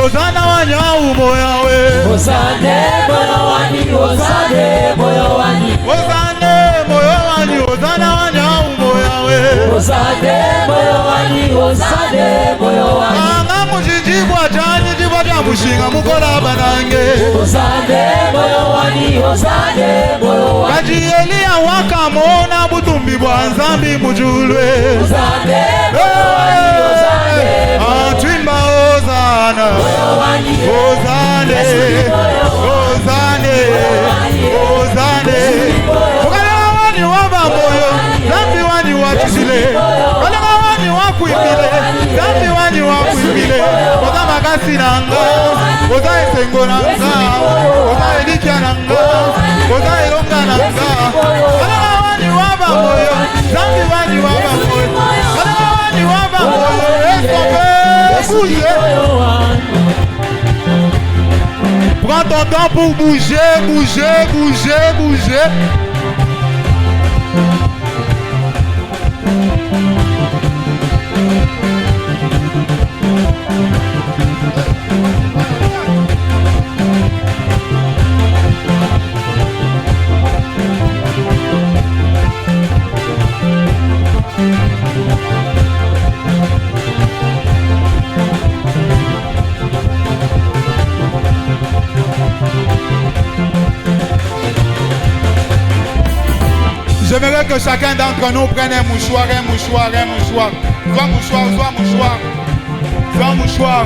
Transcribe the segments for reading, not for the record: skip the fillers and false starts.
Ozana wanyau moya we. Ozane moyo wani, ozane moyo wani. Ozane moyo wani, ozana wanyau moya we. Ozane moyo wani, ozane moyo wani. Anga mujijibwa chani jibwa jamushinga mukola banange. Ozane moyo wani, ozane moyo wani. Kaji Elia wakamona butumbi bwa nzambi mujulwe. Ozane moyo wani, ozane Atwimba ozana. Ozane. Ozane. Ozane. Mukala wani waba moyo. Zambi wani wachizile. Mukala wani wakuimile. Zambi wani wakuimile. Oza magasi nanga. Oza esengo nanga. Oza elikia nanga. Oza elonga nanga. Mukala wani waba moyo. Zambi wani waba moyo. Mukala wani waba moyo. Esombe. Bouger. Prends ton temps pour bouger, bouger, bouger, bouger. J'aimerais que chacun d'entre nous prenne un mouchoir, un mouchoir, un mouchoir. Soit mouchoir, soit mouchoir. Soit mouchoir.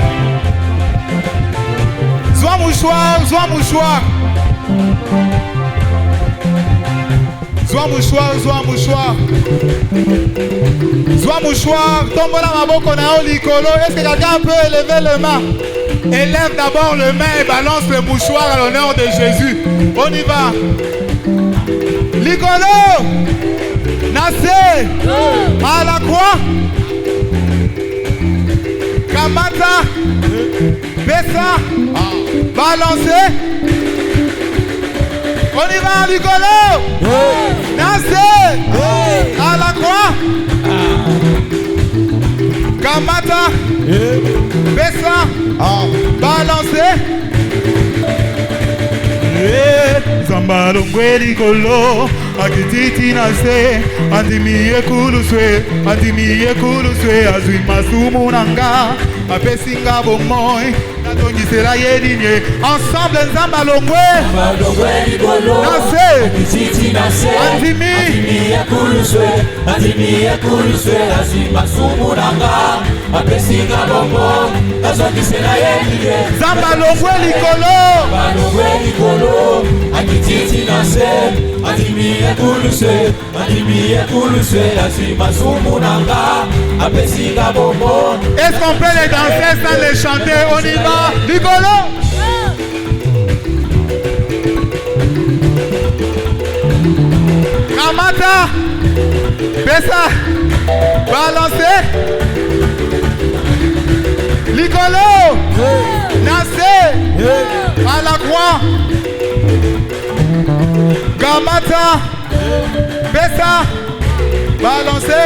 Soit mouchoir, soit mouchoir. Soit mouchoir, soit mouchoir. Soit mouchoir. Tombe la maboko na olikolo. Est-ce que quelqu'un peut élever le main? Élève d'abord le main et balance le mouchoir à l'honneur de Jésus. On y va. Likolo, Nassé, à la croix, Kamata, Bessa, Balancé. On y va, Likolo, Nassé, à la croix, Kamata, Bessa, Balancé. Zambalongwe likolo akititi nase andimi ekuluswe azwi masumu nanga apesinga bomoy natongisela yelinye ensemble Zambalongwe likolo nase akititi nase andimi ekuluswe azwi masumu nanga apesinga bomoy natongisela yelinye Zambalongwe likolo akititi nase andimi ekuluswe azima sumunanga apesinga bombo. Est-ce qu'on peut les danser sans les chanter? On y va, Likolo. Kamata, Bessa, Balancé, Likolo, Nassé, à la croix. Kamata, Bessa, Balancé.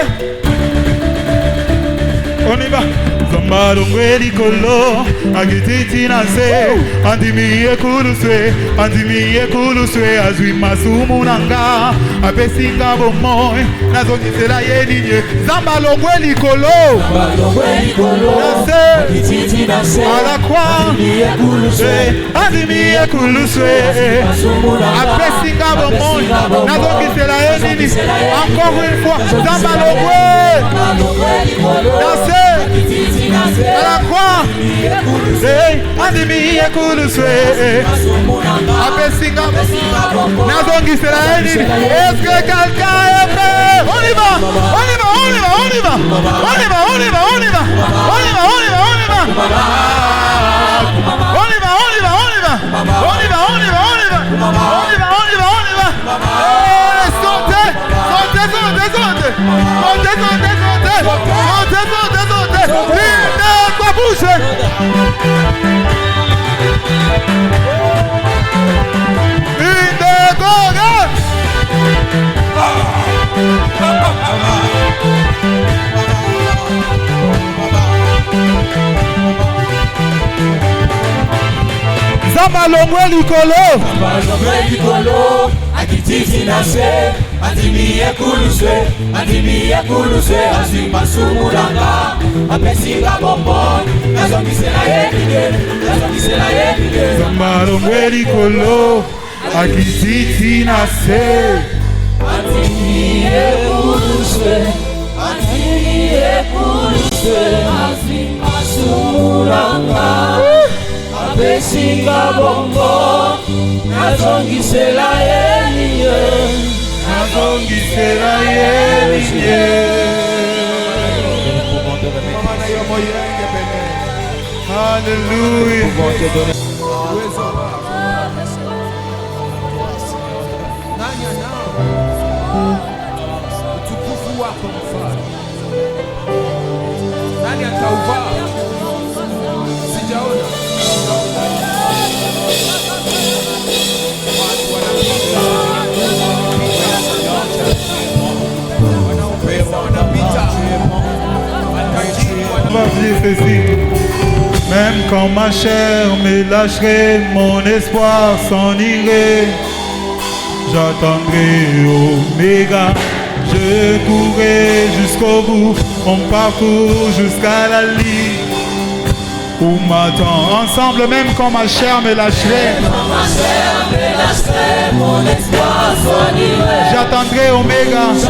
On y va. Zambalongwe likolo akititi nase andimi ekuluswe azwi masumu nanga apesinga bomoy nazongisela yelinye Zambalongwe likolo nase à la croix andimi ekuluswe apesinga bomoy nazongisela yelinye encore une fois Zambalongwe nase à la croix, andimi ekuluswe apesinga nazongi selaeni. Est-ce que quelqu'un est prêt? On y va, on y va, on y va, on y va, on y va, on y va, on y va, on y va, on y va, on y va, on y va, on y va, on y va, on y va, on y va, on y va, on y va, on y va, on y va. Sautez, sautez, sautez, sautez, sautez, sautez, sautez, sautez, sautez, sautez. Bouge. Une de Goga. Kama longwe likolo. Kama longwe likolo. Akititi na se. Andimiye kuluswe. Andimiye kuluswe. Azimasumulanga. Apesinga bonbon. Nazongisela yedide. Nazongisela yedide. Kama longwe likolo. Akititi na se. Andimiye kuluswe. Andimiye kuluswe. Azimasumulanga. Apesinga bonbon. Nazongisela yedide. Nazongisela yedide. Hallelujah. Utukufu wako Mfalme. Nani atauvaa? Sijaona. Watu wanapita. Wanaopesa wanapita. Même quand ma chair me lâcherait, mon espoir s'en irait. J'attendrai Oméga, je courrai jusqu'au bout, mon parcours jusqu'à la ligne où m'attend. Ensemble, même quand ma chair me lâcherait, mon espoir s'en irait. J'attendrai Oméga, je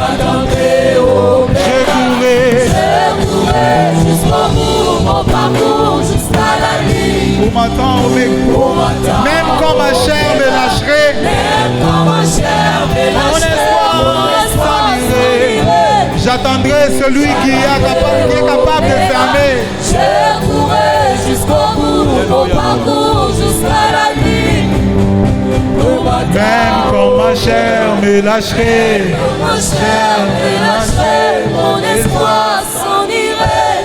courrai jusqu'au bout, mon parcours jusqu'à la ligne où m'attend Oméga. Même quand ma chair me lâcherait, mon espoir s'en irait. J'attendrai celui qui est capable de fermer. Je courrai jusqu'au bout, mon parcours jusqu'à la ligne. Même quand ma chair me lâcherait, mon espoir s'en irait.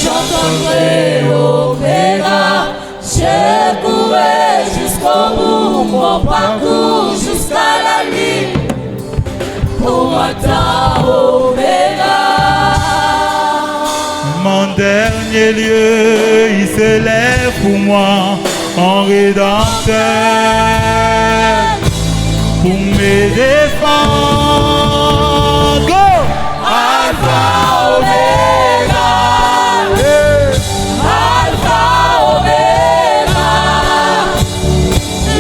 J'attendrai Oméga, je courrai jusqu'au bout, mon parcours jusqu'à la ligne. Pour m'attendre Oméga. Mon dernier lieu, il s'élève pour moi en rédempteur, pour me défendre. Go! Alpha Oméga, Alpha Oméga,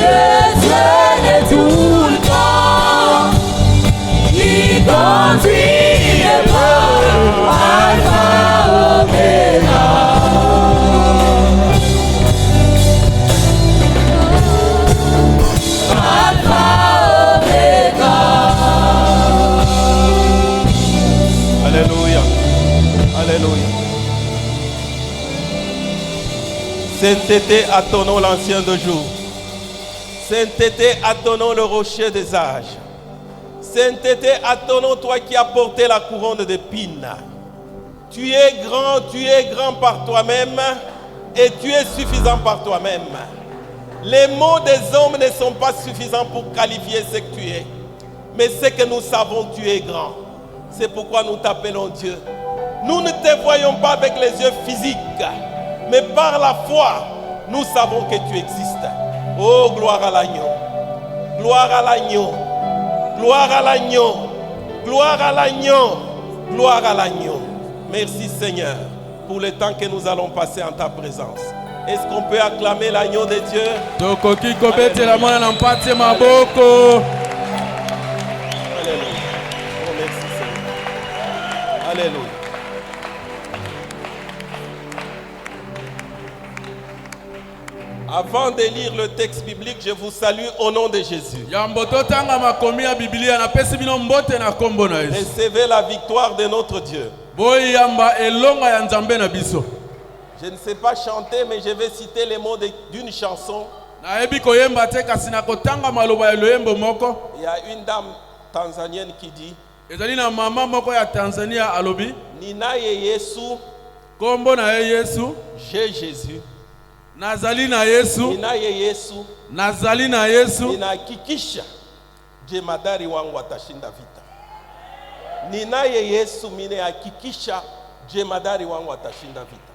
le Dieu de tout le temps, qui conduit les bras. Alpha Oméga. Alléluia. Alléluia. Sainteté à ton nom, l'ancien de jour. Sainteté à ton nom, le rocher des âges. Sainteté à ton nom, toi qui as porté la couronne d'épines. Tu es grand par toi-même et tu es suffisant par toi-même. Les mots des hommes ne sont pas suffisants pour qualifier ce que tu es. Mais ce que nous savons, tu es grand. C'est pourquoi nous t'appelons Dieu. Nous ne te voyons pas avec les yeux physiques, mais par la foi, nous savons que tu existes. Oh, gloire à l'agneau. Gloire à l'agneau. Gloire à l'agneau. Gloire à l'agneau. Gloire à l'agneau. Merci Seigneur pour le temps que nous allons passer en ta présence. Est-ce qu'on peut acclamer l'agneau de Dieu? Alléluia. Oh, merci Seigneur. Alléluia. Avant de lire le texte biblique, je vous salue au nom de Jésus. Recevez la victoire de notre Dieu. Je ne sais pas chanter, mais je vais citer les mots d'une chanson. Il y a une dame tanzanienne qui dit Nina ye Yesu, j'ai Jésus. Nazali na Yesu, Nina ye Yesu, nazali na Yesu, ninahakikisha jemadari wangu atashinda vita. Nina ye Yesu, ninahakikisha jemadari wangu atashinda vita.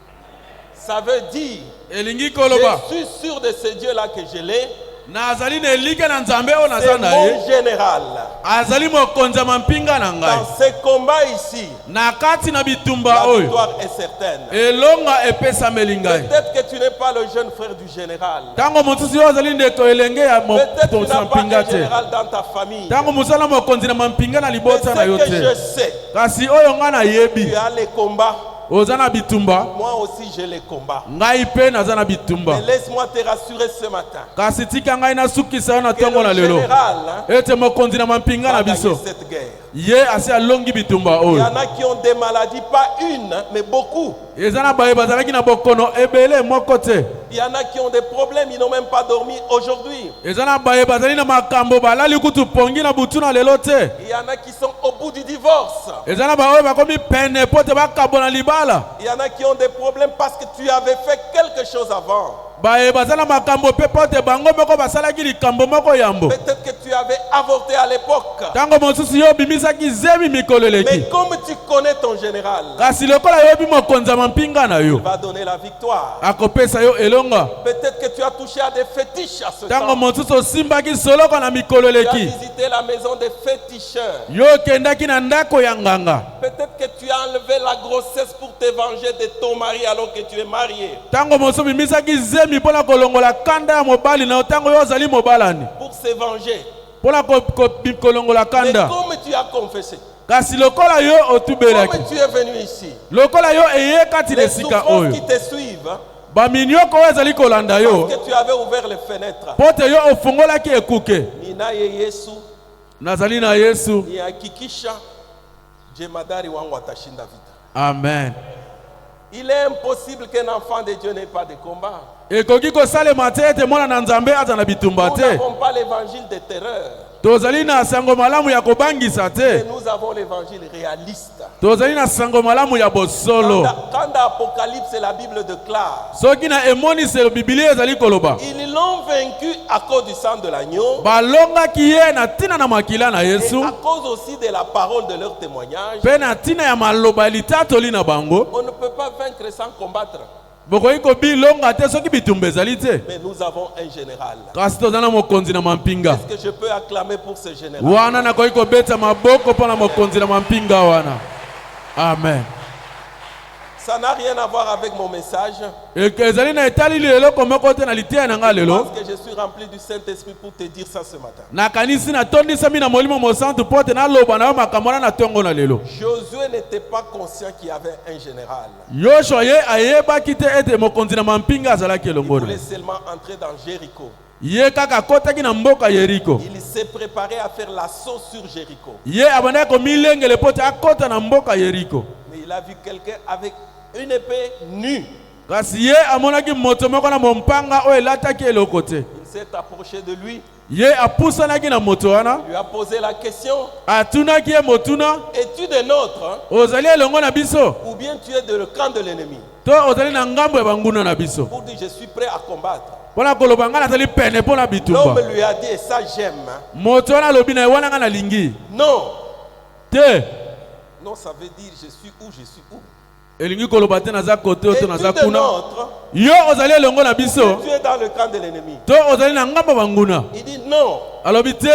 Ça veut dire, elingi je koloba suis sûr de ce Dieu-là que je l'ai. nazali na elike na nzambe oyo naza C'est na ye mon général. azali mokonzi ya mampinga na ngai Dans ce combat ici, na kati na bitumba la oyo victoire est certaine. elonga epesameli ngai Peut-être que tu n'es pas le jeune frère du général. ntango mosusu oyo ozali ndeko elenge ya Peut-être que tu mokonzi na n'as pas mpinga un te général dans ta famille. ntango mosala mokonzi na mampinga na Mais libota na yo ce que je te sais, kasi oyo ngai nayebi tu as les combats. oza na bitumba Moi aussi, j'ai les combats. ngai mpe naza na bitumba Mais laisse-moi te rassurer ce matin. kasi tika ngai nasukisa yo na Que ntongo na le lelo général ete mokonzi na mampinga va na gagner biso cette guerre. ye asi alongi bitumba Il y oyo en a qui ont des maladies, pas une, mais beaucoup. eza na baye bazalaki na bokono ebele moko te Il y en a qui ont des problèmes, ils n'ont même pas dormi aujourd'hui. eza na baye bazali na makambo balali kutu pongi na butu na lelo te Il y en a qui sont au bout du divorce. eza na baoyo bakomi pene po te bakabona libala Il y en a qui ont des problèmes parce que tu avais fait quelque chose avant. baye baza na makambo mpe po te bango moko basalaki likambo moko yambo Peut-être que tu avais avorté à l'époque. ntango mosusu yo obimisaki zemi mikolo Mais eleki comme tu connais ton général, kasi lokola yobi mokonzi ya mampinga na il yo va donner la victoire. akopesa yo elonga Peut-être que tu as touché à des fétiches à ce ntango temps. mosusu osimbaki soloko na mikolo Tu as eleki visité la maison des féticheurs. yo okendaki na ndako ya nganga Peut-être que tu as enlevé la grossesse pour te venger de ton mari alors que tu es marié. ntango mosusu obimisaki zemi mpo na kolongola kanda ya mobali na yo ntango yo ozali mobalani Pour se venger. mpo na kolongola Mais kanda comme tu as confessé, kasi lokola yo otubelaki comme tu es venu ici, lokola yo eye kati na les esika souffrances oyo qui te suivent, baminioko oyo ezali kolanda yo parce que tu avais ouvert les fenêtres. mpo te yo ofungolaki ekuke Nina ye Yesu, nazali na yesu ni hakikisha jemadari wangu atashinda vita. amen Il est impossible qu'un enfant de Dieu n'ait pas de combat. ekoki kosalema te ete mwana na nzambe aza na bitumba Nous te n'avons pas l'évangile de terreur, tozali na sango malamu ya kobangisa mais te nous avons l'évangile réaliste. tozali na sango malamu ya bosolo Quand dans Apocalypse, la Bible déclare, soki na emoniselo bibilia ezali koloba ils l'ont vaincu à cause du sang de l'agneau balongaki ye na ntina na makila na et yesu à cause aussi de la parole de leur témoignage. mpe na ntina ya maloba ya litatoli na bango On ne peut pas vaincre sans combattre. bokoki kobilonga te soki bitumba ezali te Mais nous avons un général. kasi toza na mokonzi na mampinga Est-ce que je peux acclamer pour ce général? wana nakoki kobeta maboko mpo na mokonzi na mampinga wana amen Ça n'a rien à voir avec mon message. ezali na etalili eloko moko te na liteya na ngai lelo Parce que je suis rempli du Saint-Esprit pour te dire ça ce matin. nakanisi natondisami na molimo mosantu mpo te naloba na yo makambo wana na ntongo na lelo Josué n'était pas conscient qu'il y avait un général. yoshua ye ayebaki te ete mokonzi na mampinga azalaki Il elongo na voulait ye. seulement entrer dans Jéricho. ye kaka akotaki na mboka yeriko Il s'est préparé à faire l'assaut sur Jéricho. ye abandaki komilengele mpo te akota na mboka yeriko Mais il a vu quelqu'un avec une épée nue. kasi ye amonaki moto moko na mompanga oyo elataki eloko te Il s'est approché de lui. ye apusanaki na moto wana Il lui a posé la question. atunaki ye motuna Es-tu des nôtres, hein? ozali elongo na biso Ou bien tu es de le camp de l'ennemi? to ozali na ngambo ya banguna na biso Pour dire je suis prêt à combattre. mpo na koloba ngai nazali pene mpo na bitumba L'homme lui a dit, et ça j'aime, hein? moto wana alobi na ye wana ngai nalingi Non. te Non, ça veut dire je suis où, je suis où. elingi koloba te naza kote oyo to naza Es-tu des kuna nôtres? yo ozali elongo na biso Tu es dans le camp de l'ennemi. to ozali na ngambo ya banguna Il dit non. alobi te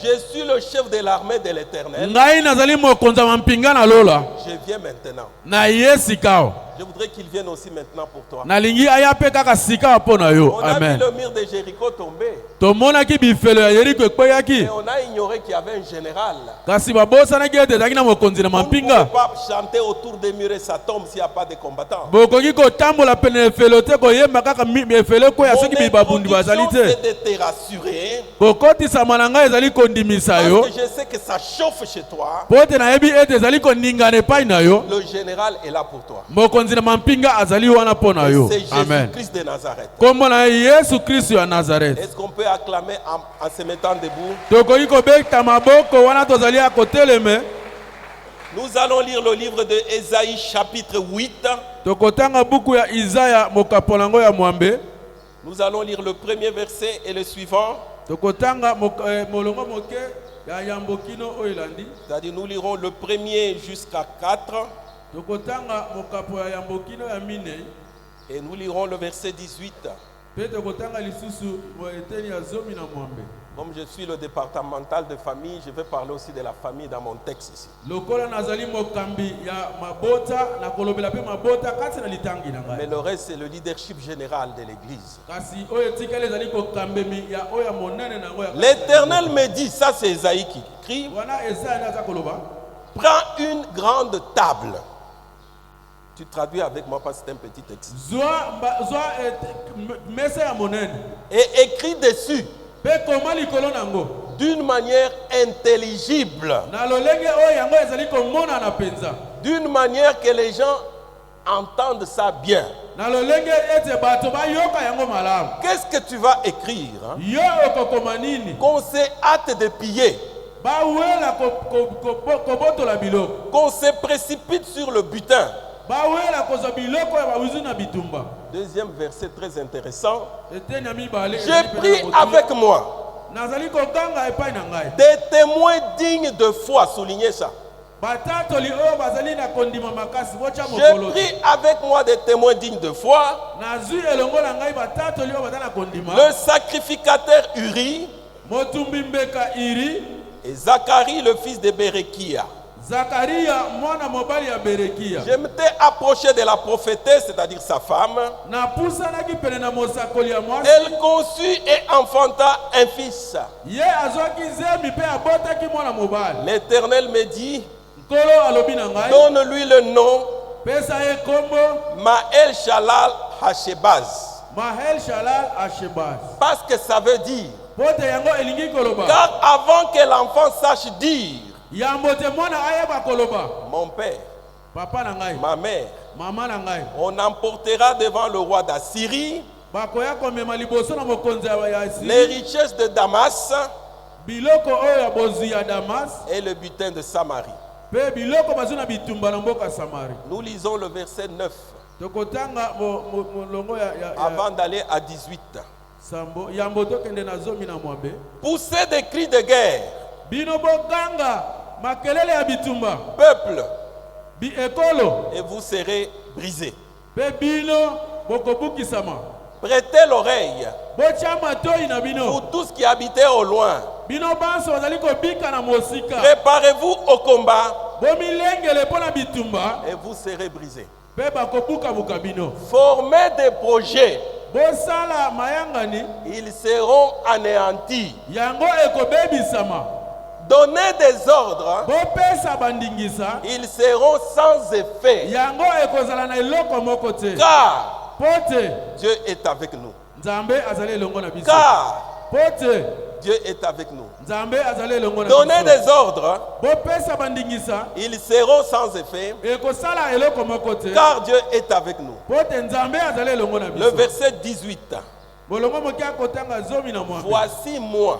Je suis le chef de l'armée de l'Éternel. ngai nazali mokonzi ya mampinga na lola Je viens maintenant. na ye sika awa Je voudrais qu'il vienne aussi maintenant pour toi. nalingi aya mpe kaka sika awa mpo na yo On a vu amen le mur de Jéricho tomber. tomonaki bifelo ya yeriko ekweyaki Et on a ignoré qu'il y avait un général. kasi babosanaki ete ezalaki na mokonzi na On ne mampinga peut pas chanter autour des murs et ça tombe s'il n'y a pas de combattants. bokoki kotambola pene ya efelo te koyemba kaka efelo ekweya soki Mon babundi bazali introduction, te c'est de te rassurer. kokotisama na ngai ezali kondimisa Parce yo que je sais que ça chauffe chez toi. mpo ete nayebi ete ezali koningana epai na yo Le général est là pour toi. mokonzi na mampinga azali wana mpo na yo C'est amen Jésus-Christ de Nazareth. kombo na ye yesu kristu ya nazareth Est-ce qu'on peut acclamer en se mettant debout? tokoki kobeta maboko wana tozali ya koteleme Nous allons lire le livre de Ésaïe chapitre 8. tokotanga buku ya izaya mokapola yango ya mwambe Nous allons lire le premier verset et le suivant. tokotanga molongo moke ya yambo kino oyo elandi C'est-à-dire nous lirons le premier jusqu'à 4 tokotanga mokapo ya yambo kino ya minei Et nous lirons le verset 18. Pe tokotanga lisusu mo eteni ya 12. Comme je suis le départemental de famille, je vais parler aussi de la famille dans mon texte ici. Lokola nazali mokambi ya mabota na kolobela pe mabota kati na litangi na Mais ngai. le reste, c'est le leadership général de l'église. Kasi oyo etikali ezali kokambemi ya oyo ya monene na ngo ya. L'Éternel me dit, ça c'est Esaïe qui écrit, Wana eza na za koloba. prends une grande table. Tu traduis avec moi parce que c'est un petit texte. Zwa mesa ya monene. Et écris dessus Pe koma likolo nango. d'une manière intelligible, Na lolenge oyo yango ezali komona na penza. d'une manière que les gens entendent ça bien. Na lolenge ete bato bayoka yango malamu. Qu'est-ce que tu vas écrire hein? Yo okokoma nini? Qu'on se hâte de piller, Bawela kobotola biloko. qu'on se précipite sur le butin. Bawela kozwa biloko ya bawizi na bitumba. Deuxième verset très intéressant. Eteni ya mibale. J'ai pris avec moi Nazali koganga epai na ngai. des témoins dignes de foi, soulignez ça. Batatoli oyo bazali na kondima makasi bocha J'ai mokolo. pris avec moi des témoins dignes de foi, Nazwi elongo na ngai batatoli oyo bazali na kondima. le sacrificateur Uri Motumbi mbeka iri. et Zacharie, le fils de Berekia. Zakaria mwana mobali ya Berekia. Je m'étais approché de la prophétesse, c'est-à-dire sa femme. Na pusanaki pene na mosakoli ya mwasi. Elle conçut et enfanta un fils. Ye azwaki zemi pe abotaki mwana mobali. L'Éternel me dit, Nkolo alobi na ngai. donne-lui le nom Pesa ye kombo Maël Shalal Hashebaz. Mahel Shalal Ashebaz. Parce que ça veut dire, Pote yango elingi koloba. car avant que l'enfant sache dire, Yambo te mwana ayeba koloba. mon père, Papa na ngai. ma mère, Mama na ngai. on emportera devant le roi d'Assyrie Bakoya komema liboso na mokonzi ya Asiri. les richesses de Damas Biloko oyo ya bozwi ya Damas. et le butin de Samarie. Pe biloko bazwi na bitumba na mboka Samari. Nous lisons le verset 9 Tokotanga molongo ya avant d'aller à 18. Sambo. Yambo tokende na zomi na mwabe. Poussez des cris de guerre, Bino boganga. Makelele ya bitumba. peuple, Bi ekolo. et vous serez brisés. Pe bino bokobukisama. Prêtez l'oreille, Bocha matoi na bino. vous tous qui habitez au loin. Bino banso bazali kobika na mosika. Préparez-vous au combat Bomilengele pona bitumba. et vous serez brisés. Pe bakobuka buka bino. Formez des projets, Bosala mayangani. ils seront anéantis. Yango ekobebisama. Donnez des ordres, Bopesa bandingisa. ils seront sans effet. Yango ekozala na eloko moko te. Car Pote. Dieu est avec nous. Nzambe azali elongo na biso. Car Pote. Dieu est avec nous. Nzambe azali elongo na Donnez biso. des ordres, Bopesa bandingisa. ils seront sans effet. Ekosala eloko moko te. Car Dieu est avec nous. Pote nzambe azali elongo na Le biso. verset 18. Bolongo moki akotanga zomi na mwambe. Voici moi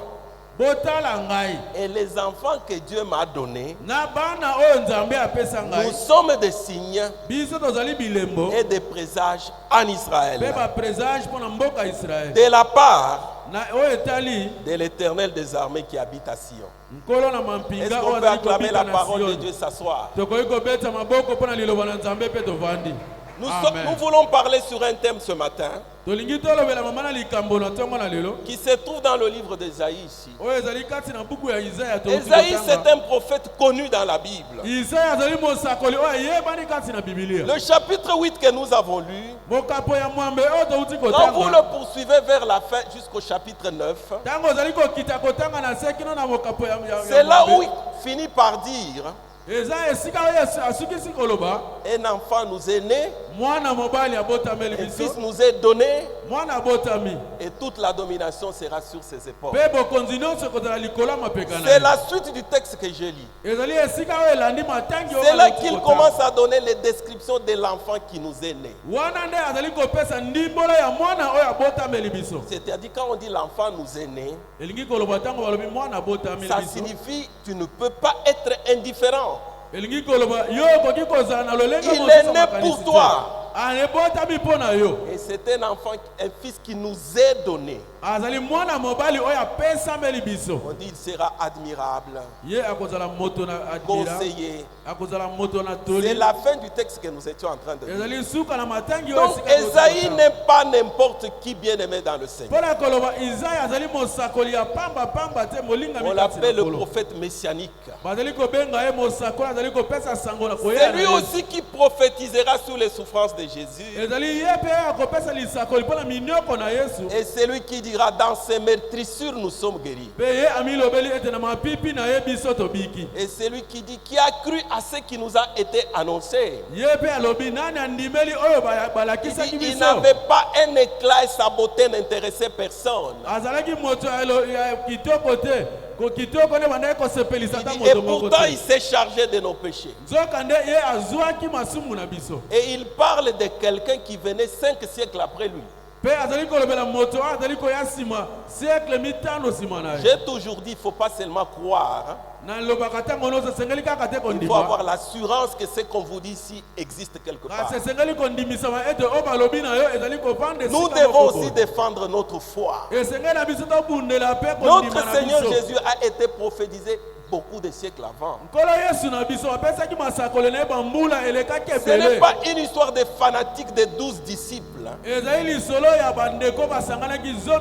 Botala ngai. et les enfants que Dieu m'a donnés. Na bana oyo nzambe apesa Nous ngai. sommes des signes Biso tozali bilembo. et des présages en Israël. Pe ba présage pona mboka Israël. De la part Na oyo etali de l'Éternel des armées qui habite à Sion. nkolo na Est-ce mampinga qu'on oyo peut azali acclamer kobika la na parole de Sion. Dieu s'asseoir? Tokoki kobeta maboko mpona liloba na nzambe mpe tovandi. Nous Amen. voulons parler sur un thème ce matin Tolingi tolobela mama na likambo na ntongo na lelo. qui se trouve dans le livre d'Ésaïe ici. Oyo ezali kati na buku ya Isaya Ésaïe, c'est un prophète connu dans la Bible. Isaya azali mosakoli oyo ayebani kati na Bibilia. Le chapitre 8 que nous avons lu, Mokapo ya mwambe oyo touti quand vous kotanga. le poursuivez vers la fin jusqu'au chapitre 9, Tango ozali kokita kotanga na se kino na mokapo ya c'est là où mwambe. il finit par dire, Eza esika oyo asukisi koloba. un enfant nous est né, Mwana mobali abotameli un fils biso. nous est donné, Mwana abotami. et toute la domination sera sur ses épaules. Pe bokonzi nyonso ekozala likolo ya mapeka na C'est ye. la suite du texte que je lis. Ezali esika oyo elandi matangi oyo C'est là baloti qu'il kotanga. commence à donner les descriptions de l'enfant qui nous est né. Wana nde azali kopesa ndimbolo ya mwana oyo abotameli biso. C'est-à-dire quand on dit l'enfant nous est né, Elingi koloba ntango balobi mwana abotameli ça biso. signifie tu ne peux pas être indifférent. Elingi koloba yo okoki kozala na lolenge Il mosusu est né makanisi pour te. toi. alebotami mpo na yo. Et c'est un enfant, un fils qui nous est donné. Azali mwana mobali oyo apesameli biso. On dit il sera admirable, Ye akozala moto na admira. conseiller. Akozala moto na C'est toli. la fin du texte que nous étions en train de lire. Ezali suka na matangi oyo Donc esika Esaïe tozala. n'est pas n'importe qui bien-aimé dans le Seigneur. Mpona koloba Isaïe azali mosakoli ya pamba te molingami On kati l'appelle na le kolo. prophète messianique. Bazali kobenga ye mosakoli azali kopesa sango na C'est koyela lui na Yesu. aussi qui prophétisera sur les souffrances de Jésus. Ezali ye mpe akopesa lisakoli mpona minioko na Yesu. Et c'est lui qui dira dans ses meurtrissures nous sommes guéris. Mpe ye amilobeli ete na mapipi na ye biso tobiki. Et c'est lui qui dit qui a cru à ce qui nous a été annoncé. Ye mpe alobi nani andimeli oyo Il balakisaki dit, il biso. n'avait pas un éclat et sa beauté n'intéressait personne. Azalaki moto ya kitoko te. Ko kitoko nde bandaki kosepelisa Il ta dit, et moto moko pourtant te. il s'est chargé de nos péchés. Nzoka nde ye azwaki masumu na biso. Et il parle de quelqu'un qui venait 5 siècles après lui. Mpe azali kolobela moto oyo azali koya nsima siècle mitano nsima na ye. J'ai toujours dit, il ne faut pas seulement croire, hein. nalobaka ntango nyonso esengeli kaka te Il faut kondima. avoir l'assurance que ce qu'on vous dit ici existe quelque part. kasi esengeli kondimisama ete oyo balobi na yo ezali kovanda Nous esika devons moko aussi boye. défendre notre foi. esengeli na biso tobundela mpe kondima Notre na Seigneur biso. Jésus a été prophétisé beaucoup de siècles avant. nkolo yesu na biso apesaki masakoli na ye bambula elekaki Ce n'est ebele. pas une histoire de fanatiques de 12 disciples. ezali lisolo ya bandeko basanganaki 12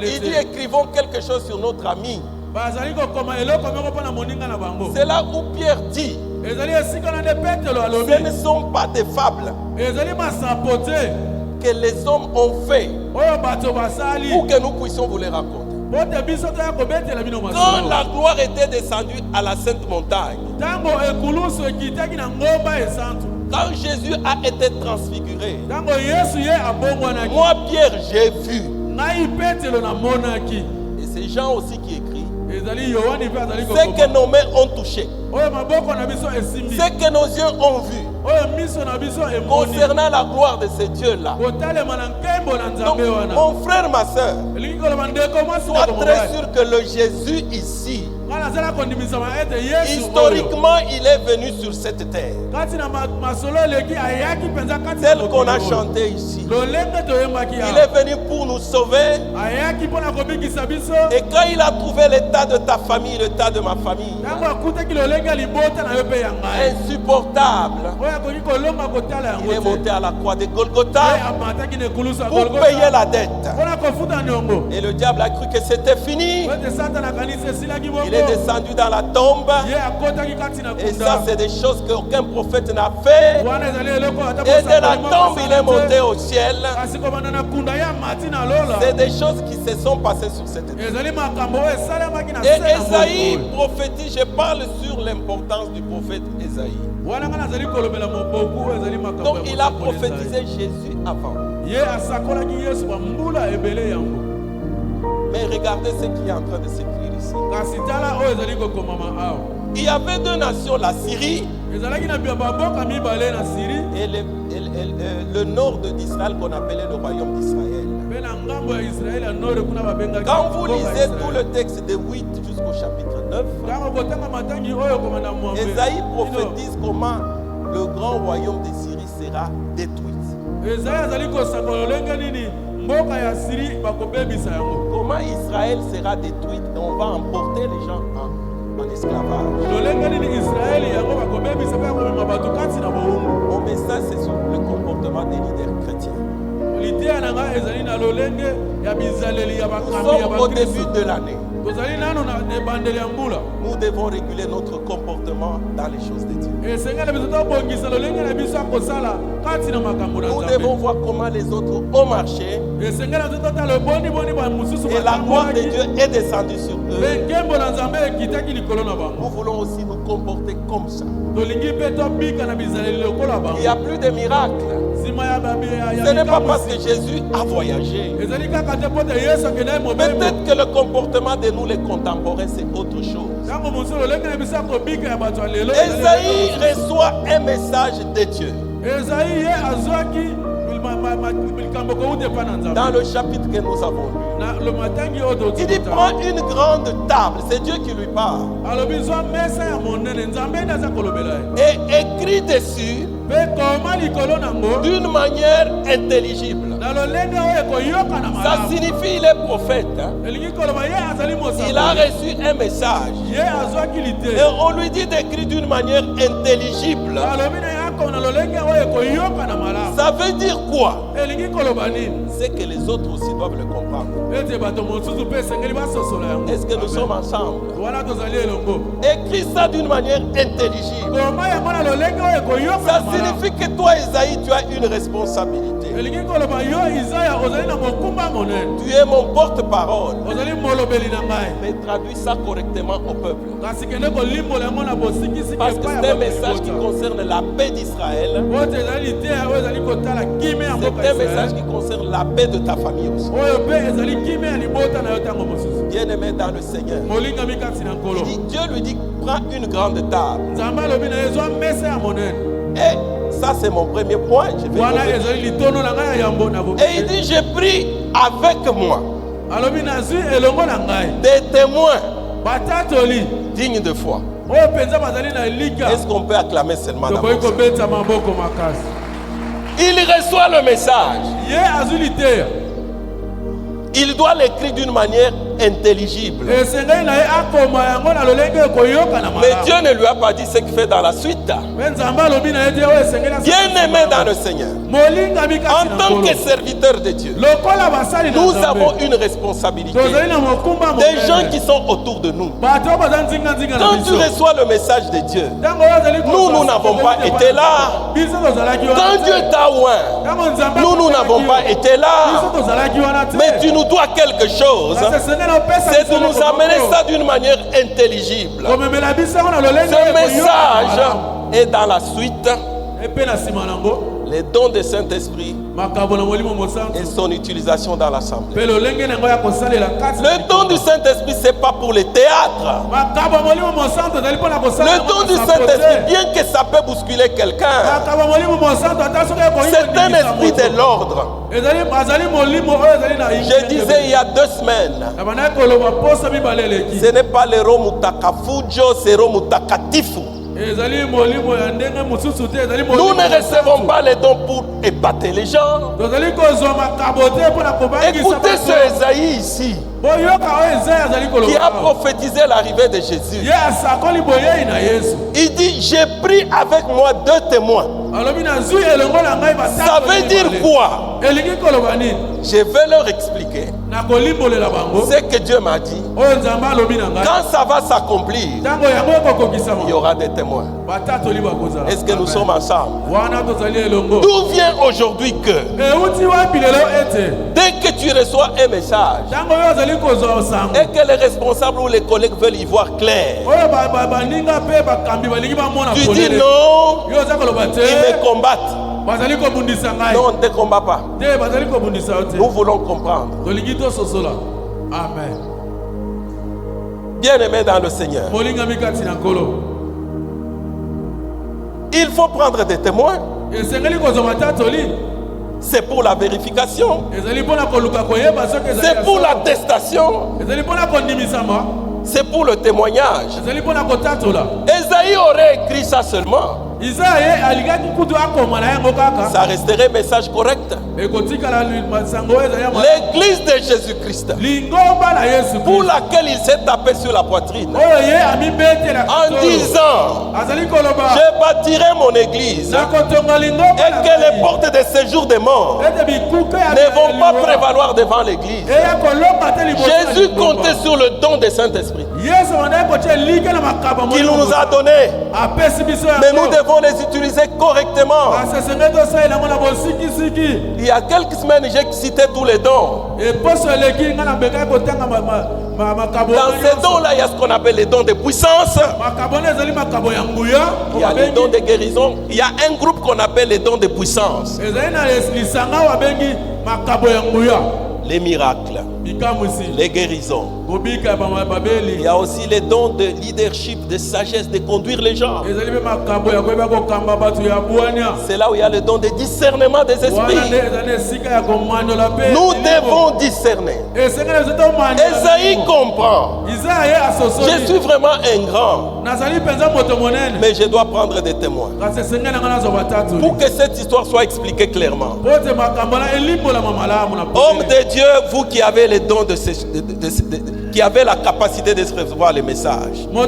Il dit te. écrivons quelque chose sur notre ami. bazali kokoma eloko moko mpo na moninga na bango. C'est là où Pierre dit, ezali esika na nde petelo ce alobi. ne sont pas des fables ezali masapo te que les hommes ont fait oyo bato basali pour que nous puissions vous les raconter. po te biso toya kobetela bino Quand masolo. la gloire était descendue à la Sainte Montagne, ntango ekulusu ekitaki na ngomba esantu. quand Jésus a été transfiguré, ntango yesu ye abongwanaki. moi Pierre j'ai vu. ngai petelo namonaki. Et c'est Jean aussi qui écrit. ezali yohani mpe azali Ce que kokoma. nos mains ont touché, oyo maboko na biso esimbi. ce que nos yeux ont vu oyo miso na biso emoni. concernant la gloire de ce Dieu-là. kotalema na nkembo na Donc, nzambe wana. mon frère, ma soeur, elingi koloba ndeko mwasi na sois très mobali. sûr que le Jésus ici, ngai nazala kondimisama ete yesu oyo historiquement, il est venu sur cette terre. kati na masolo eleki ayaki mpenza kati na Tel qu'on a mokili oyo. chanté ici. lolenge toyembaki Il awa. est venu pour nous sauver. ayaki mpo na kobikisa biso. Et quand il a trouvé l'état de ta famille, l'état de ma famille, ntango akutaki lolenge ya libota na yo mpe ya ngai. insupportable, oyo akoki kolonga kotala il est yango te. monté à la croix de Ye Golgotha amataki na ekulusu ya pour Golgotha. payer la dette. mpo na kofuta niongo. Et le diable a cru que c'était fini. po ete satana akanisi esilaki bongo. Il est descendu dans la tombe. ye akotaki kati na Et ça, kunda. c'est des choses qu'aucun prophète n'a fait. wana ezali eloko ata Et de la mosakoli moko tombe, il est asala monté te. au ciel. kasi kobanda na kunda ya mati na lola. C'est des choses qui se sont passées sur cette terre. ezali makambo oyo esalemaki na Et se na Esaïe mokili. prophétise, je parle sur l'importance du prophète Esaïe. wana nga nazali kolobela moboku oyo ezali makambo Donc ya il a mosakoli prophétisé Esaïe. Jésus avant. ye asakolaki yesu bambula ebele yango. Mais regardez ce qui est en train de s'écrire ici. kasi tala oyo ezali kokomama awa. Il y avait deux nations, la Syrie ezalaki na baboka mibale na Syrie et le nord d'Israël qu'on appelait le royaume d'Israël. mpe na ngambo ya Israeli ya nord kuna babengaki Quand vous mboka ya lisez Israeli. tout le texte de 8 jusqu'au chapitre 9, ntango kotanga matangi oyo komanda mwambe. Esaïe prophétise comment le grand royaume de Syrie sera détruit. Esaïe azali kosaka lolenge nini mboka ya Syrie bakobebisa yango. Comment Israël sera détruit et on va emporter les gens en esclavage. lolenge nini Israeli yango bakobebisa mpe komema bato kati na bowumbu. Mon message, c'est sur le comportement des leaders chrétiens. liteya na ngai ezali na lolenge ya bizaleli ya Nous bakambi ya sommes au début bakristo. de l'année. tozali nano na ebandeli ya mbula. Nous devons réguler notre comportement dans les choses de Dieu. esengeli biso tobongisa lolenge na biso ya kosala kati na makambo na Nous devons nzambe. voir comment les autres ont marché esengeli biso totala eboniboni ba mosusu et la gloire de batambwaki. Dieu est descendue sur eux. mpe nkembo na nzambe ekitaki likolo na Nous bango. voulons aussi nous comporter comme ça. tolingi mpe tobika na bizaleli lokola Il n'y a bango. plus de miracles. nsima ya Ce n'est pas likambo parce que Jésus a voyagé. ezali kaka te mpo te yesu akendaki mobembo. Peut-être que le comportement de nous, les contemporains, c'est autre chose. ntango mosusu lolenge na biso ya kobika ya bato ya lelo ezali Esaïe eloko mosusu. reçoit un message de Dieu. ezayi ye azwaki likambo kouta epai na Dans nzambe le chapitre que nous avons lu. na lo matangi oyo Il dit prends une grande table, c'est Dieu qui lui parle, alobi zwa mesa ya monene nzambe nde aza kolobela ye et écris dessus d'une manière intelligible. Ça signifie il est prophète. Hein? Il a reçu un message. Et on lui dit d'écrire d'une manière intelligible. Ça veut dire quoi? C'est que les autres aussi doivent le comprendre. Est-ce que nous sommes ensemble? Écris ça d'une manière intelligible. Ça signifie que toi, Isaïe, tu as une responsabilité. Tu es mon porte-parole. Mais traduis ça correctement au peuple. Parce que c'est un message qui concerne la paix d'Israël. C'est un message qui concerne la paix de ta famille aussi. Bien-aimé dans le Seigneur. Dieu lui dit, prends une grande table. Et ça c'est mon premier point. Et il dit, j'ai pris avec moi des témoins dignes de foi. Est-ce qu'on peut acclamer seulement d'abord? Il reçoit le message. Il doit l'écrire d'une manière intelligible. Mais Dieu ne lui a pas dit ce qu'il fait dans la suite. Bien-aimé dans le Seigneur, en tant que serviteur de Dieu, nous avons une responsabilité. Des gens qui sont autour de nous. Quand tu reçois le message de Dieu, nous n'avons pas été là. Quand Dieu t'a oint, nous n'avons pas été là. Mais tu nous dois quelque chose. C'est de nous amener ça d'une manière intelligible. Ce message est dans la suite. Les dons du Saint-Esprit et son utilisation dans l'assemblée. Le don du Saint-Esprit, ce n'est pas pour les théâtres. Le don du Saint-Esprit, bien que ça peut bousculer quelqu'un, c'est un esprit de l'ordre. Je disais il y a 2 semaines, ce n'est pas le Romutakafujo, c'est Romutakatifu. Nous ne recevons pas les dons pour épater les gens. Écoutez ce Esaïe ici, qui a prophétisé l'arrivée de Jésus. Il dit, j'ai pris avec moi 2 témoins. Ça veut dire quoi? Je vais leur expliquer ce que Dieu m'a dit. Quand ça va s'accomplir, il y aura des témoins. Est-ce que nous sommes ensemble? D'où vient aujourd'hui que dès que tu reçois un message et que les responsables ou les collègues veulent y voir clair, tu dis non, ils me combattent. Non, on ne te combat pas. Nous voulons comprendre. Amen. Bien-aimé dans le Seigneur, il faut prendre des témoins. C'est pour la vérification. C'est pour l'attestation. C'est pour le témoignage. Esaïe aurait écrit ça seulement. Ça resterait un message correct. L'église de Jésus-Christ, pour laquelle il s'est tapé sur la poitrine en disant, je bâtirai mon église et que les portes de séjour des morts ne vont pas prévaloir devant l'église. Jésus comptait sur le don du Saint-Esprit qu'il nous a donné, mais nous devons les utiliser correctement. Il y a quelques semaines, j'ai cité tous les dons. Dans ces dons-là, il y a ce qu'on appelle les dons de puissance. Il y a les dons de guérison. Il y a un groupe qu'on appelle les dons de puissance. les miracles, les guérisons. Il y a aussi les dons de leadership, de sagesse, de conduire les gens. C'est là où il y a le don de discernement des esprits. Nous devons discerner. Esaïe comprend. Je suis vraiment un grand, mais je dois prendre des témoins pour que cette histoire soit expliquée clairement. Homme de Dieu, vous qui avez les dons qui avez la capacité de recevoir les messages. Moi,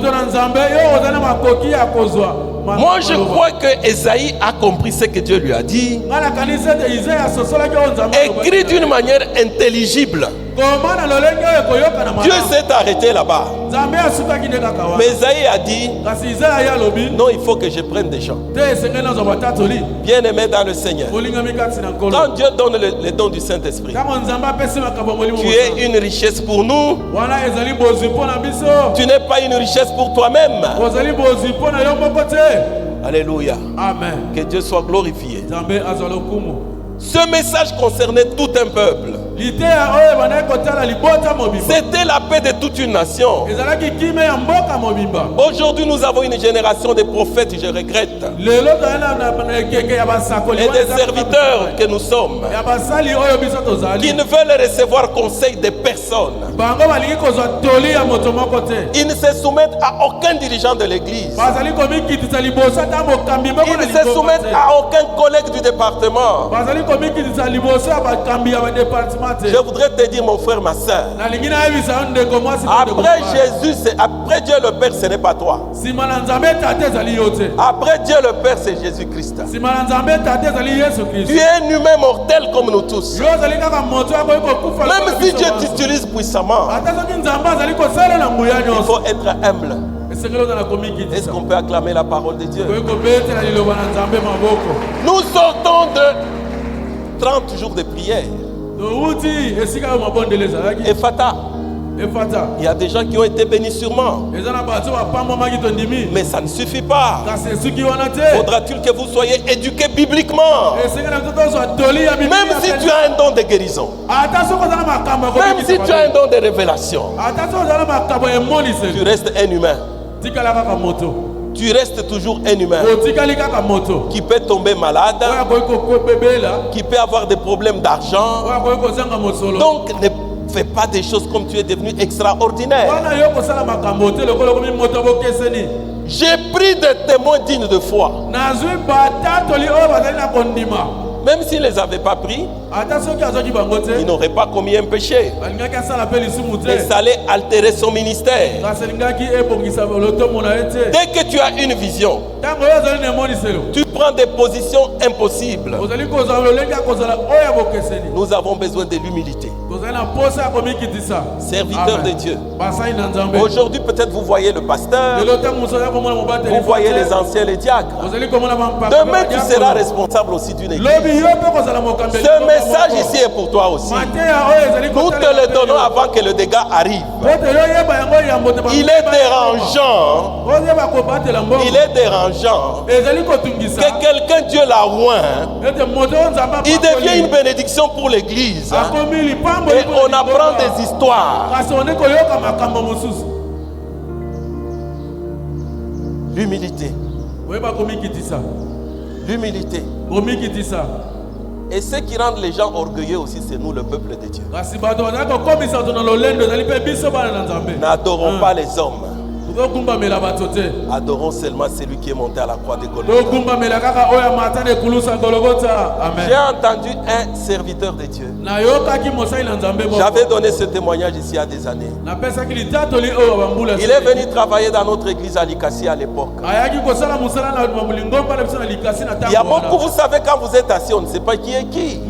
je crois que Esaïe a compris ce que Dieu lui a dit, écrit d'une manière intelligible. Dieu s'est arrêté là-bas. Mais Esaïe a dit, non, il faut que je prenne des gens bien-aimés dans le Seigneur. Quand Dieu donne le don du Saint-Esprit, tu es une richesse pour nous. Tu n'es pas une richesse pour toi-même. Alléluia. Amen. Que Dieu soit glorifié. Ce message concernait tout un peuple. C'était la paix de toute une nation. Aujourd'hui, nous avons une génération de prophètes, je regrette, et des serviteurs que nous sommes, qui ne veulent recevoir conseil de personne. Ils ne se soumettent à aucun dirigeant de l'église. Ils ne se soumettent à aucun collègue du département. Je voudrais te dire, mon frère, ma soeur, après Jésus, après Dieu le Père, ce n'est pas toi. Après Dieu le Père, c'est Jésus-Christ. Tu es un humain mortel comme nous tous. Même si Dieu t'utilise puissamment, il faut être humble. Est-ce qu'on peut acclamer la parole de Dieu? Nous sortons de 30 jours de prière. Ephata. Il y a des gens qui ont été bénis sûrement. Mais ça ne suffit pas. Faudra-t-il que vous soyez éduqués bibliquement? Même si tu as un don de guérison, même si tu as un don de révélation, tu restes un humain. Tu restes toujours un humain qui peut tomber malade, qui peut avoir des problèmes d'argent. Donc ne fais pas des choses comme tu es devenu extraordinaire. J'ai pris des témoins dignes de foi. Même s'ils ne les avaient pas pris, ils n'auraient pas commis un péché. Mais ça allait altérer son ministère. Dès que tu as une vision, tu prends des positions impossibles. Nous avons besoin de l'humilité. Serviteur de Dieu. Aujourd'hui, peut-être vous voyez le pasteur, vous voyez les anciens, les diacres. Demain, tu seras responsable aussi d'une église. Ce message ici est pour toi aussi. Nous te le donnons avant que le dégât arrive. Il est dérangeant. Il est dérangeant que quelqu'un, Dieu l'a oint, il devient une bénédiction pour l'église. Et on apprend des histoires. L'humilité. L'humilité. Et ce qui rend les gens orgueilleux aussi, c'est nous, le peuple de Dieu. N'adorons pas les hommes. Adorons seulement celui qui est monté à la croix de Golgotha. J'ai entendu un serviteur de Dieu. J'avais donné ce témoignage ici il y a des années. Il est venu travailler dans notre église à Likasi à l'époque. Il y a beaucoup, vous savez, quand vous êtes assis, on ne sait pas qui est qui.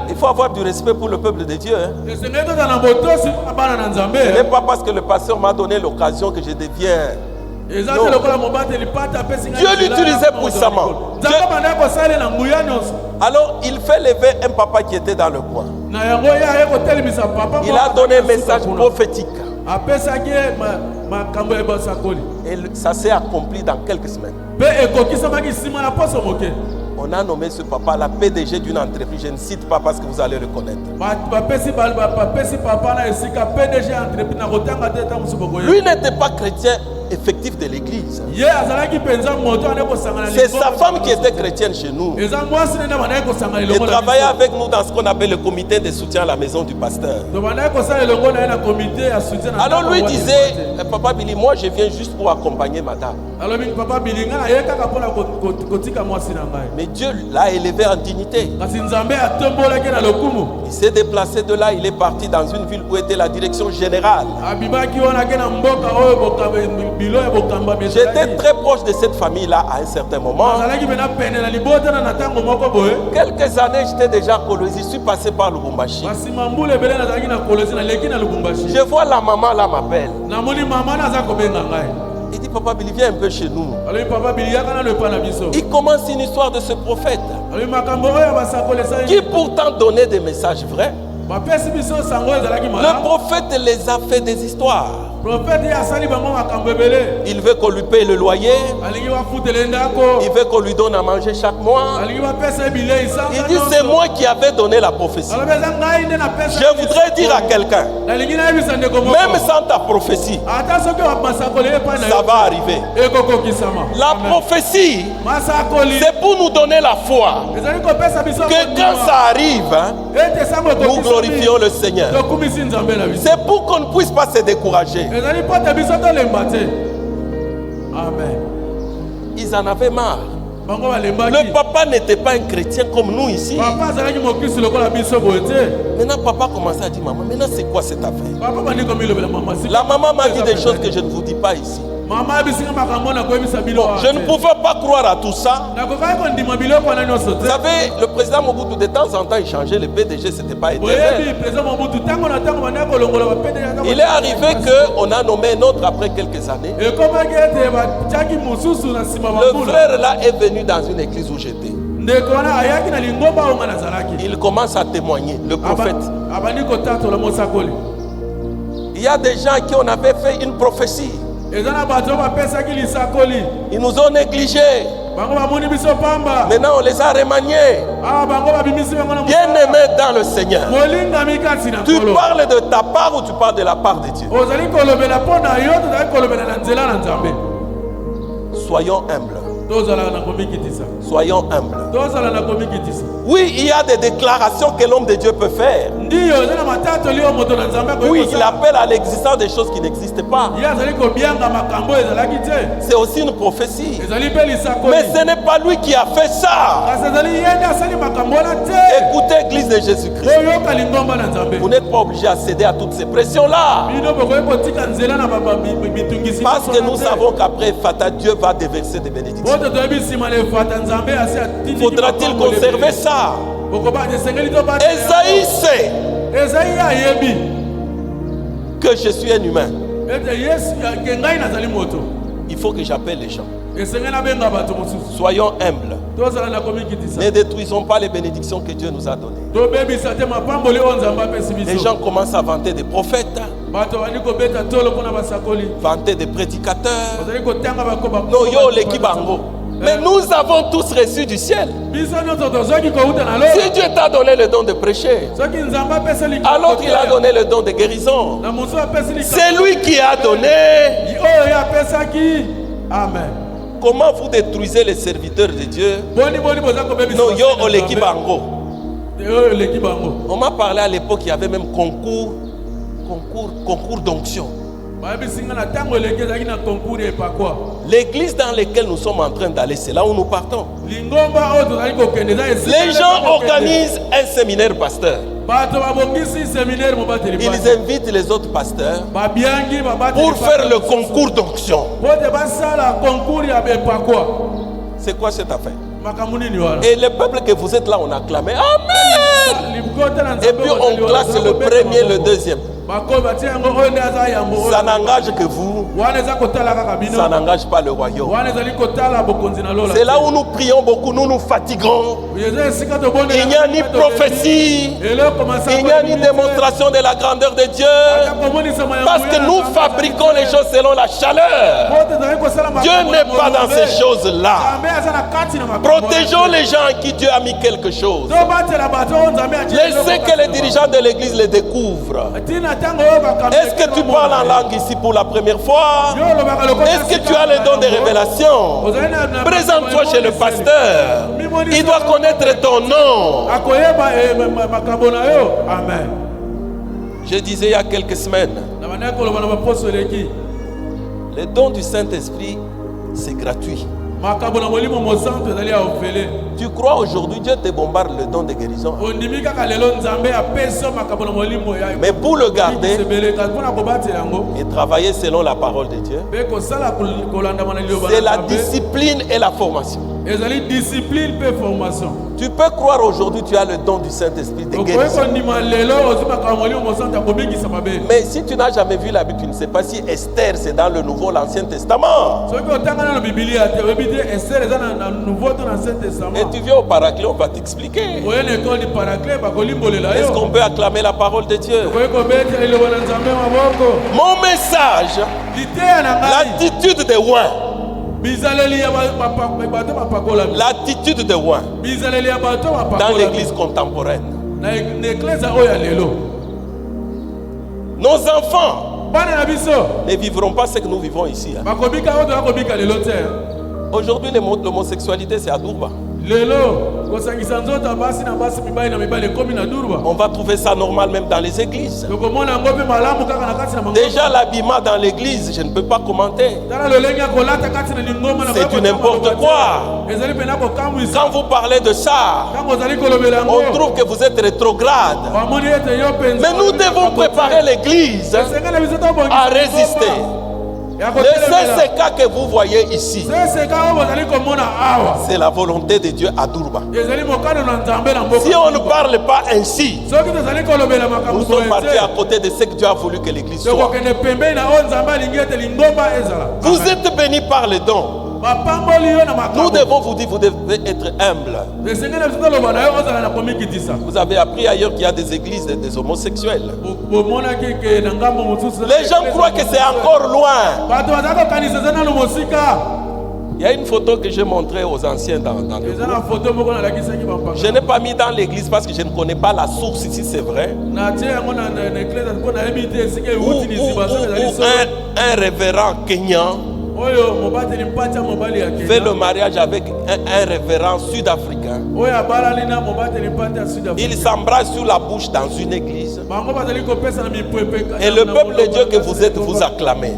Il faut avoir du respect pour le peuple de Dieu. Ce n'est pas parce que le pasteur m'a donné l'occasion que je deviens. Non. Dieu l'utilisait puissamment. Alors il fait lever un papa qui était dans le coin. Il a donné un message prophétique. Et ça s'est accompli dans quelques semaines. On a nommé ce papa la PDG d'une entreprise. Je ne cite pas parce que vous allez le connaître. Lui n'était pas chrétien effectif de l'église. C'est sa femme qui était chrétienne chez nous. Et travaillait avec nous dans ce qu'on appelle le comité de soutien à la maison du pasteur. Alors lui disait, Papa Billy, moi je viens juste pour accompagner madame. Mais Dieu l'a élevé en dignité. Il s'est déplacé de là, il est parti dans une ville où était la direction générale. J'étais très proche de cette famille-là à un certain moment. Quelques années, j'étais déjà à Kolwezi, je suis passé par Lubumbashi. Je vois la maman là m'appelle. Il dit, Papa Billy, viens un peu chez nous. Il commence une histoire de ce prophète qui pourtant donnait des messages vrais. Le prophète les a fait des histoires. Il veut qu'on lui paye le loyer. Il veut qu'on lui donne à manger chaque mois. Il dit, c'est moi qui avais donné la prophétie. Je voudrais dire à quelqu'un, même sans ta prophétie, ça va arriver. La prophétie, c'est pour nous donner la foi que quand ça arrive, nous glorifions le Seigneur. C'est pour qu'on ne puisse pas se décourager. Amen. Ils en avaient marre. Le papa n'était pas un chrétien comme nous ici. Maintenant, papa commençait à dire, maman, maintenant c'est quoi cette affaire? La maman m'a dit des choses que je ne vous dis pas ici. Bon, je ne pouvais pas croire à tout ça. Vous savez, le président Mobutu, de temps en temps, il changeait le PDG, ce n'était pas éternel. Il est arrivé qu'on a nommé un autre après quelques années. Le frère là est venu dans une église où j'étais. Il commence à témoigner, le prophète. Il y a des gens qui on avait fait une prophétie. Ils nous ont négligés. Maintenant on les a remaniés. Bien aimés dans le Seigneur. Tu parles de ta part ou tu parles de la part de Dieu? Soyons humbles. Soyons humbles. Oui, il y a des déclarations que l'homme de Dieu peut faire. Oui, il appelle à l'existence des choses qui n'existent pas. C'est aussi une prophétie. Mais ce n'est pas lui qui a fait ça. Écoutez, Église de Jésus-Christ. Vous n'êtes pas obligé à céder à toutes ces pressions-là. Parce que nous savons qu'après Fata, Dieu va déverser des bénédictions. Faudra-t-il conserver ça? Esaïe sait que je suis un humain. Il faut que j'appelle les gens. Soyons humbles. Ne détruisons pas les bénédictions que Dieu nous a données. Les gens commencent à vanter des prophètes, vanter des prédicateurs. No, yo, l'équipe bango. Mais nous avons tous reçu du ciel. Si Dieu t'a donné le don de prêcher, alors qu'il a donné le don de guérison. C'est lui qui a donné. Amen. Comment vous détruisez les serviteurs de Dieu? Non, yo, l'équipe bango. On m'a parlé à l'époque, il y avait même concours d'onction. L'église dans laquelle nous sommes en train d'aller, c'est là où nous partons. Les gens organisent un séminaire pasteur. Ils invitent les autres pasteurs pour faire le concours d'onction. C'est quoi cette affaire? Et le peuple que vous êtes là, on acclame Amen. Et puis on classe le premier, le deuxième. Ça n'engage que vous. Ça n'engage pas le royaume. C'est là où nous prions beaucoup, nous nous fatiguons. Il n'y a ni prophétie, il n'y a ni démonstration de la grandeur de Dieu. Parce que nous fabriquons les choses selon la chaleur. Dieu n'est pas dans ces choses-là. Protégeons les gens en qui Dieu a mis quelque chose. Laissez que les dirigeants de l'église les découvrent. Est-ce que tu parles en langue ici pour la première fois? Est-ce que tu as le don de révélation? Présente-toi chez le pasteur. Il doit connaître ton nom. Je disais il y a quelques semaines, le don du Saint-Esprit, c'est gratuit. Tu crois aujourd'hui, Dieu te bombarde le don de guérison. Mais pour le garder et travailler selon la parole de Dieu, c'est la discipline et la formation. Tu peux croire aujourd'hui tu as le don du Saint-Esprit de guérison. Mais si tu n'as jamais vu la Bible, tu ne sais pas si Esther c'est dans le Nouveau ou l'Ancien Testament. Et tu viens au Paraclet, on va t'expliquer. Est-ce qu'on peut acclamer la parole de Dieu? Mon message, l'attitude de Ouin. L'attitude de Ouin dans l'église contemporaine. Nos enfants ne vivront pas ce que nous vivons ici. Aujourd'hui, l'homosexualité, c'est à Durba. On va trouver ça normal même dans les églises. Déjà l'habillement dans l'église, je ne peux pas commenter. C'est du n'importe quoi. Quand vous parlez de ça, on trouve que vous êtes rétrograde. Mais nous devons préparer l'église à résister. Le CCK que vous voyez ici, c'est la volonté de Dieu à Durba. Si on ne parle pas ainsi, nous sommes partis à côté de ce que Dieu a voulu que l'église soit. Vous êtes bénis par les dons. Nous devons vous dire, vous devez être humble. Vous avez appris ailleurs qu'il y a des églises des homosexuels. Les gens croient que c'est encore loin. Il y a une photo que j'ai montrée aux anciens dans le groupe. Je n'ai pas mis dans l'église parce que je ne connais pas la source ici, c'est vrai. Ou un révérend kenyan fait le mariage avec un révérend sud-africain. Il s'embrasse sur la bouche dans une église. Et le peuple de Dieu que vous êtes, vous acclamez.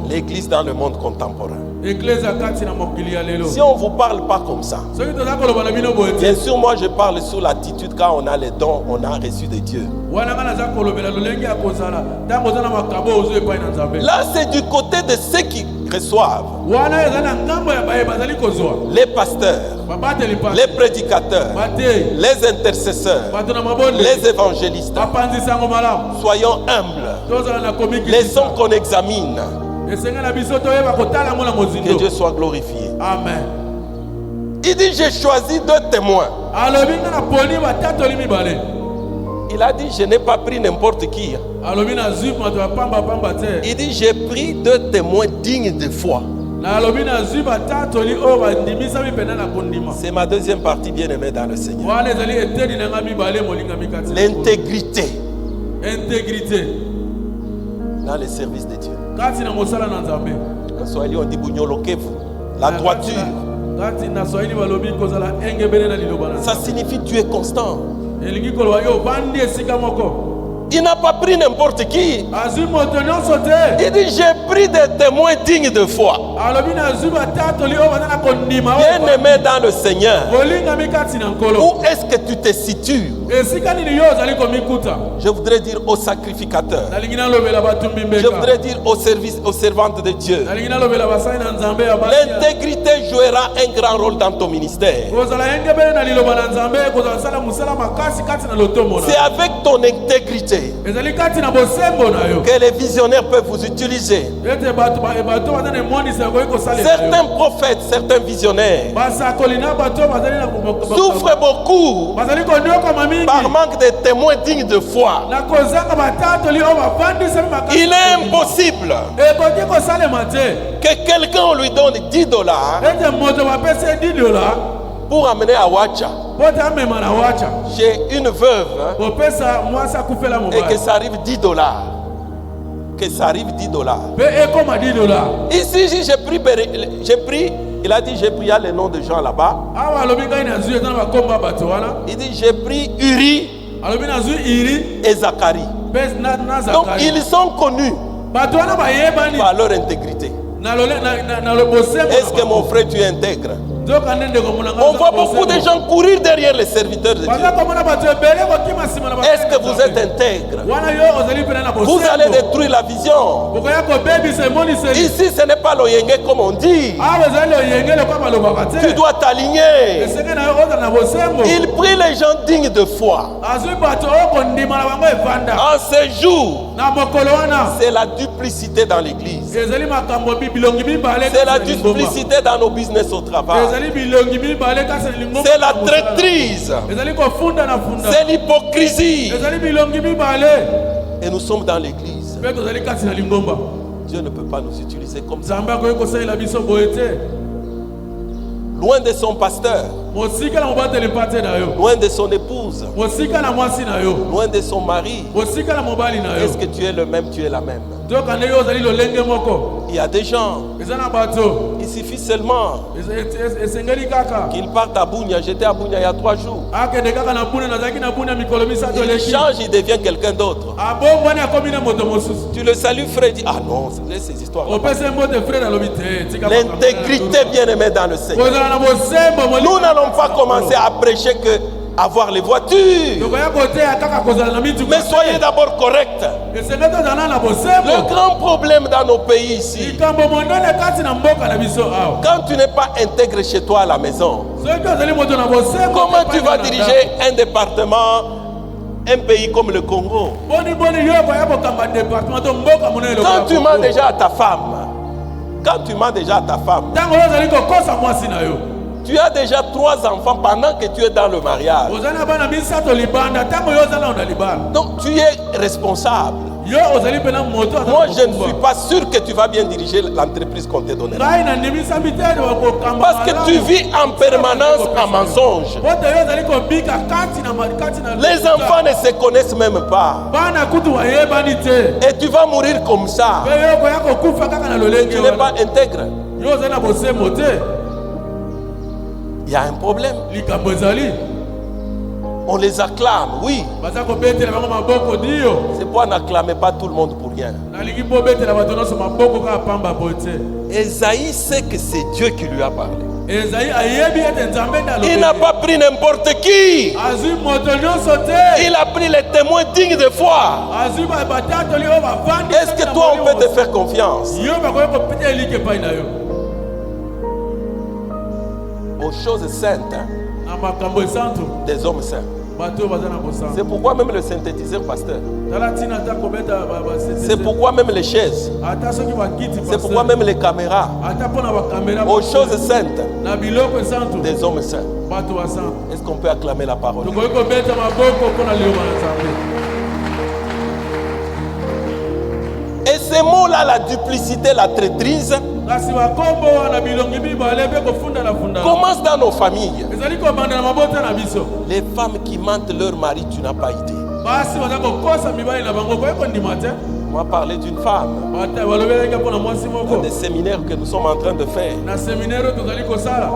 L'église dans le monde contemporain. Si on ne vous parle pas comme ça, bien sûr, moi je parle sur l'attitude quand on a les dons, on a reçu de Dieu. Là, c'est du côté de ceux qui reçoivent. Les pasteurs, les prédicateurs, les intercesseurs, les évangélistes. Soyons humbles. Laissons qu'on examine. Que Dieu soit glorifié. Amen. Il dit, j'ai choisi 2 témoins. Il a dit, je n'ai pas pris n'importe qui. Il dit, j'ai pris 2 témoins dignes de foi. C'est ma deuxième partie bien-aimée dans le Seigneur. L'intégrité. Dans le service de Dieu. En Swahili, on dit Bunyolokevu. La droiture. Ça signifie tu es constant. Il n'a pas pris n'importe qui. azwi moto nyonso te. Il dit, j'ai pris des témoins dignes de foi. alobi nazwi batatoli oyo baza na kondima Bien aimé dans le Seigneur. bolingami kati na nkolo. Où est-ce que tu te situes? esika nini yo ozali komikuta. Je voudrais dire aux sacrificateurs. nalingi nalobela batumbi Je mbeka. voudrais dire aux services, aux servantes de Dieu. nalingi nalobela basali na nzambe ya basi. L'intégrité jouera un grand rôle dans ton ministère. kozala yengebele na liloba na nzambe kozala sala musala makasi kati na lotomo na. C'est avec ton intégrité ezali kati na bosembo na yo. que les visionnaires peuvent vous utiliser. ete bato baza na emonisa yakoki kosalela yo. Certains prophètes, certains visionnaires basakoli na bato bazali na souffrent beaucoup bazali konyokama mingi par manque de témoins dignes de foi. na kozanga batatoli oyo bafandisami makasi. Il est impossible ekoki kosalema te que quelqu'un lui donne $10 ete moto bapesi ye $10 pour amener à Wacha po te amema na wacha chez une veuve kopesa mwasi akufela et que mobali ça arrive $10. Que ça arrive $10. mpe ekoma $10. Ici, j'ai pris, il a dit, j'ai pris les noms de gens là-bas. awa alobi ngai nazwi eza na bakomba bato wana. Il dit, j'ai pris Uri alobi nazwi iri et Zacharie. mpe na Donc, zakari ils sont connus bato wana bayebani par leur intégrité. na bosembo. Est-ce que mon frère, tu es intègre? nzokande ndeko mona ngai On aza voit na beaucoup de bosembo. gens courir derrière les serviteurs de Dieu. baza komona bato ebele kokima nsima na Est-ce que vous êtes intègre? wana yo ozali pene na Vous allez détruire la vision. okoya kobebisa emoniseli. Ici, ce n'est pas l'oyenge comme on dit. awa ezali oyengele kwa balobaka Tu te dois t'aligner. esenge na yo ozala na bosembo. Il prie les gens dignes de foi. azwi bato oyo kondima na bango evanda En ce jour, na mokolo wana. c'est la duplicité dans l'église. ezali makambo bilongi mibale C'est la kasi na lingomba. duplicité dans nos business au travail. ezali bilongi mibale kasi na lingomba. C'est la traîtrise. ezali kofunda na funda. C'est l'hypocrisie. ezali bilongi mibale Et nous sommes dans l'église. mpe tozali kasi na lingomba. Dieu ne peut pas nous utiliser comme ça. nzambe akoki kosalela biso boye te. Loin de son pasteur, mosika na mobateli mpa te na yo. loin de son épouse, mosika na mwasi na yo. loin de son mari. mosika na mobali na yo. Est-ce que tu es le même, tu es la même? tokande yo ozali lolenge moko. Il y a des gens, eza na bato il suffit seulement esengeli kaka qu'ils partent à Bounia. J'étais à Bounia il y a 3 jours. akende kaka na buna nazalaki na buna mikolo misato Il eleki. change, il devient quelqu'un d'autre. abongwani akomi na moto mosusu. Tu le salues, frère, il dit, ah non, c'est ces histoires. opesa mbote frere alobi te. tika makambo na L'intégrité yo. bien aimée dans le Seigneur. kozala na bosembo molimo. Nous n'allons pas commencer à prêcher que avoir les voitures. tokoya koteya kaka kozala na mituka. Mais soyez d'abord corrects. esenge tozala na Le bosembo. grand problème dans nos pays ici, likambo monene kati na mboka na biso awa. quand tu n'es pas intègre chez toi à la maison, soki ozali moto na bosembo. comment tu vas diriger un département, un pays comme le Congo? boni yo koya kokamba département to mboka monene lokola Quand tu Congo. mens déjà à ta femme, quand tu mens déjà à ta femme, ntango oyo ozali kokosa mwasi na yo. tu as déjà 3 enfants pendant que tu es dans le mariage. ozali na bana misato libanda ntango yo ozala na libanda. Donc tu es responsable. yo ozali pena moto aza Moi, na je ne kokumba. suis pas sûr que tu vas bien diriger l'entreprise qu'on te donnera. ngai nandimisami te kokamba Parce que tu vis en permanence en mensonge. poto yo ozali kobika kati na Les enfants ne se connaissent même pas. bana kutu bayebani te. Et tu vas mourir comme ça. mpe yo koya kokufa kaka na lolenge Tu n'es wana. pas intègre. yo ozali na bosembo te. Il y a un problème. likambo ezali On les acclame, oui. baza kobetela bango maboko dio. C'est pourquoi n'acclamez pas tout le monde pour rien. nalingi mpo obetela bato nyonso maboko kaka pamba boye te. Esaïe sait que c'est Dieu qui lui a parlé. ezali ayebi ete nzambe nde Il n'a alobeli. pas pris n'importe qui. azwi moto nyonso te. Il a pris les témoins dignes de foi. azwi batatoli oyo bavandi. Est-ce que toi, on peut te faire confiance yo bakoki kopita elike epai na yo. aux choses saintes, hein, na makambo esantu des hommes saints? bato oyo baza na bosantu. C'est pourquoi même le synthétiseur, pasteur. tala ntina ata kobeta C'est pourquoi même les chaises. ata soki bakiti C'est pourquoi même les caméras. ata mpo na bakamera Aux choses saintes, na biloko esantu des hommes saints. bato basantu. Est-ce qu'on peut acclamer la parole? tokoki kobeta maboko mpo na liloba na nzambe. Et ces mots-là, la duplicité, la traîtrise, kasi bakombo wana bilongi mibale mpe kofunda na funda commence dans nos familles. ezali kobanda na mabota na biso. Les femmes qui mentent leur mari, tu n'as pas idée. basi baza kokosa mibali na bango koki kondima te. On va parler d'une femme. balobelaki mpo na mwasi Dans moko des séminaires que nous sommes en train de faire. na seminaire oyo tozali kosala.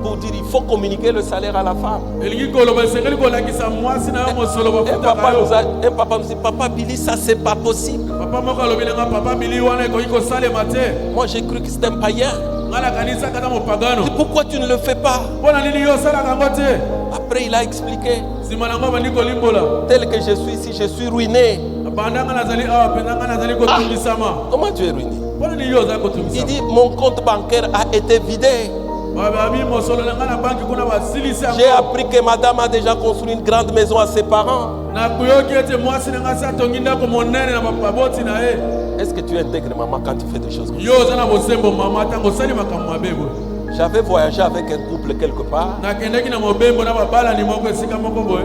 pour dire il faut communiquer le salaire à la femme. elingi koloba esengeli kolakisa mwasi na yo mosolo Un bafutaka papa yo. nous dit, papa Billy, ça c'est pas possible. Papa moko alobi nanga papa bili wana ekoki kosalema te. Moi j'ai cru que c'était un païen. Nga nakanisaka ata mopagano. Pourquoi tu ne le fais pas? Mpona nini yo osalaka yango te? Après il a expliqué, Nsima nango bandi kolimbola. tel que je suis ici, je suis ruiné. Banda nga nazali awa mpenza nga nazali kotungisama. Comment tu es ruiné? Mpona nini yo ozali Il kotungisama? dit, mon compte bancaire a été vidé. Babi mosolo na nga na banki kuna basilisi yango. J'ai appris que madame a déjà construit une grande maison à ses parents. Nakuyoki ete mwasi na nga si atongi ndako monene na baboti na ye. Est-ce que tu intègres maman quand tu fais des choses comme ça? Yo oza na bosembo mama ntango osali makambo mabe boye. J'avais voyagé avec un couple quelque part Nakendeki na mobembo na babalani moko esika moko boye.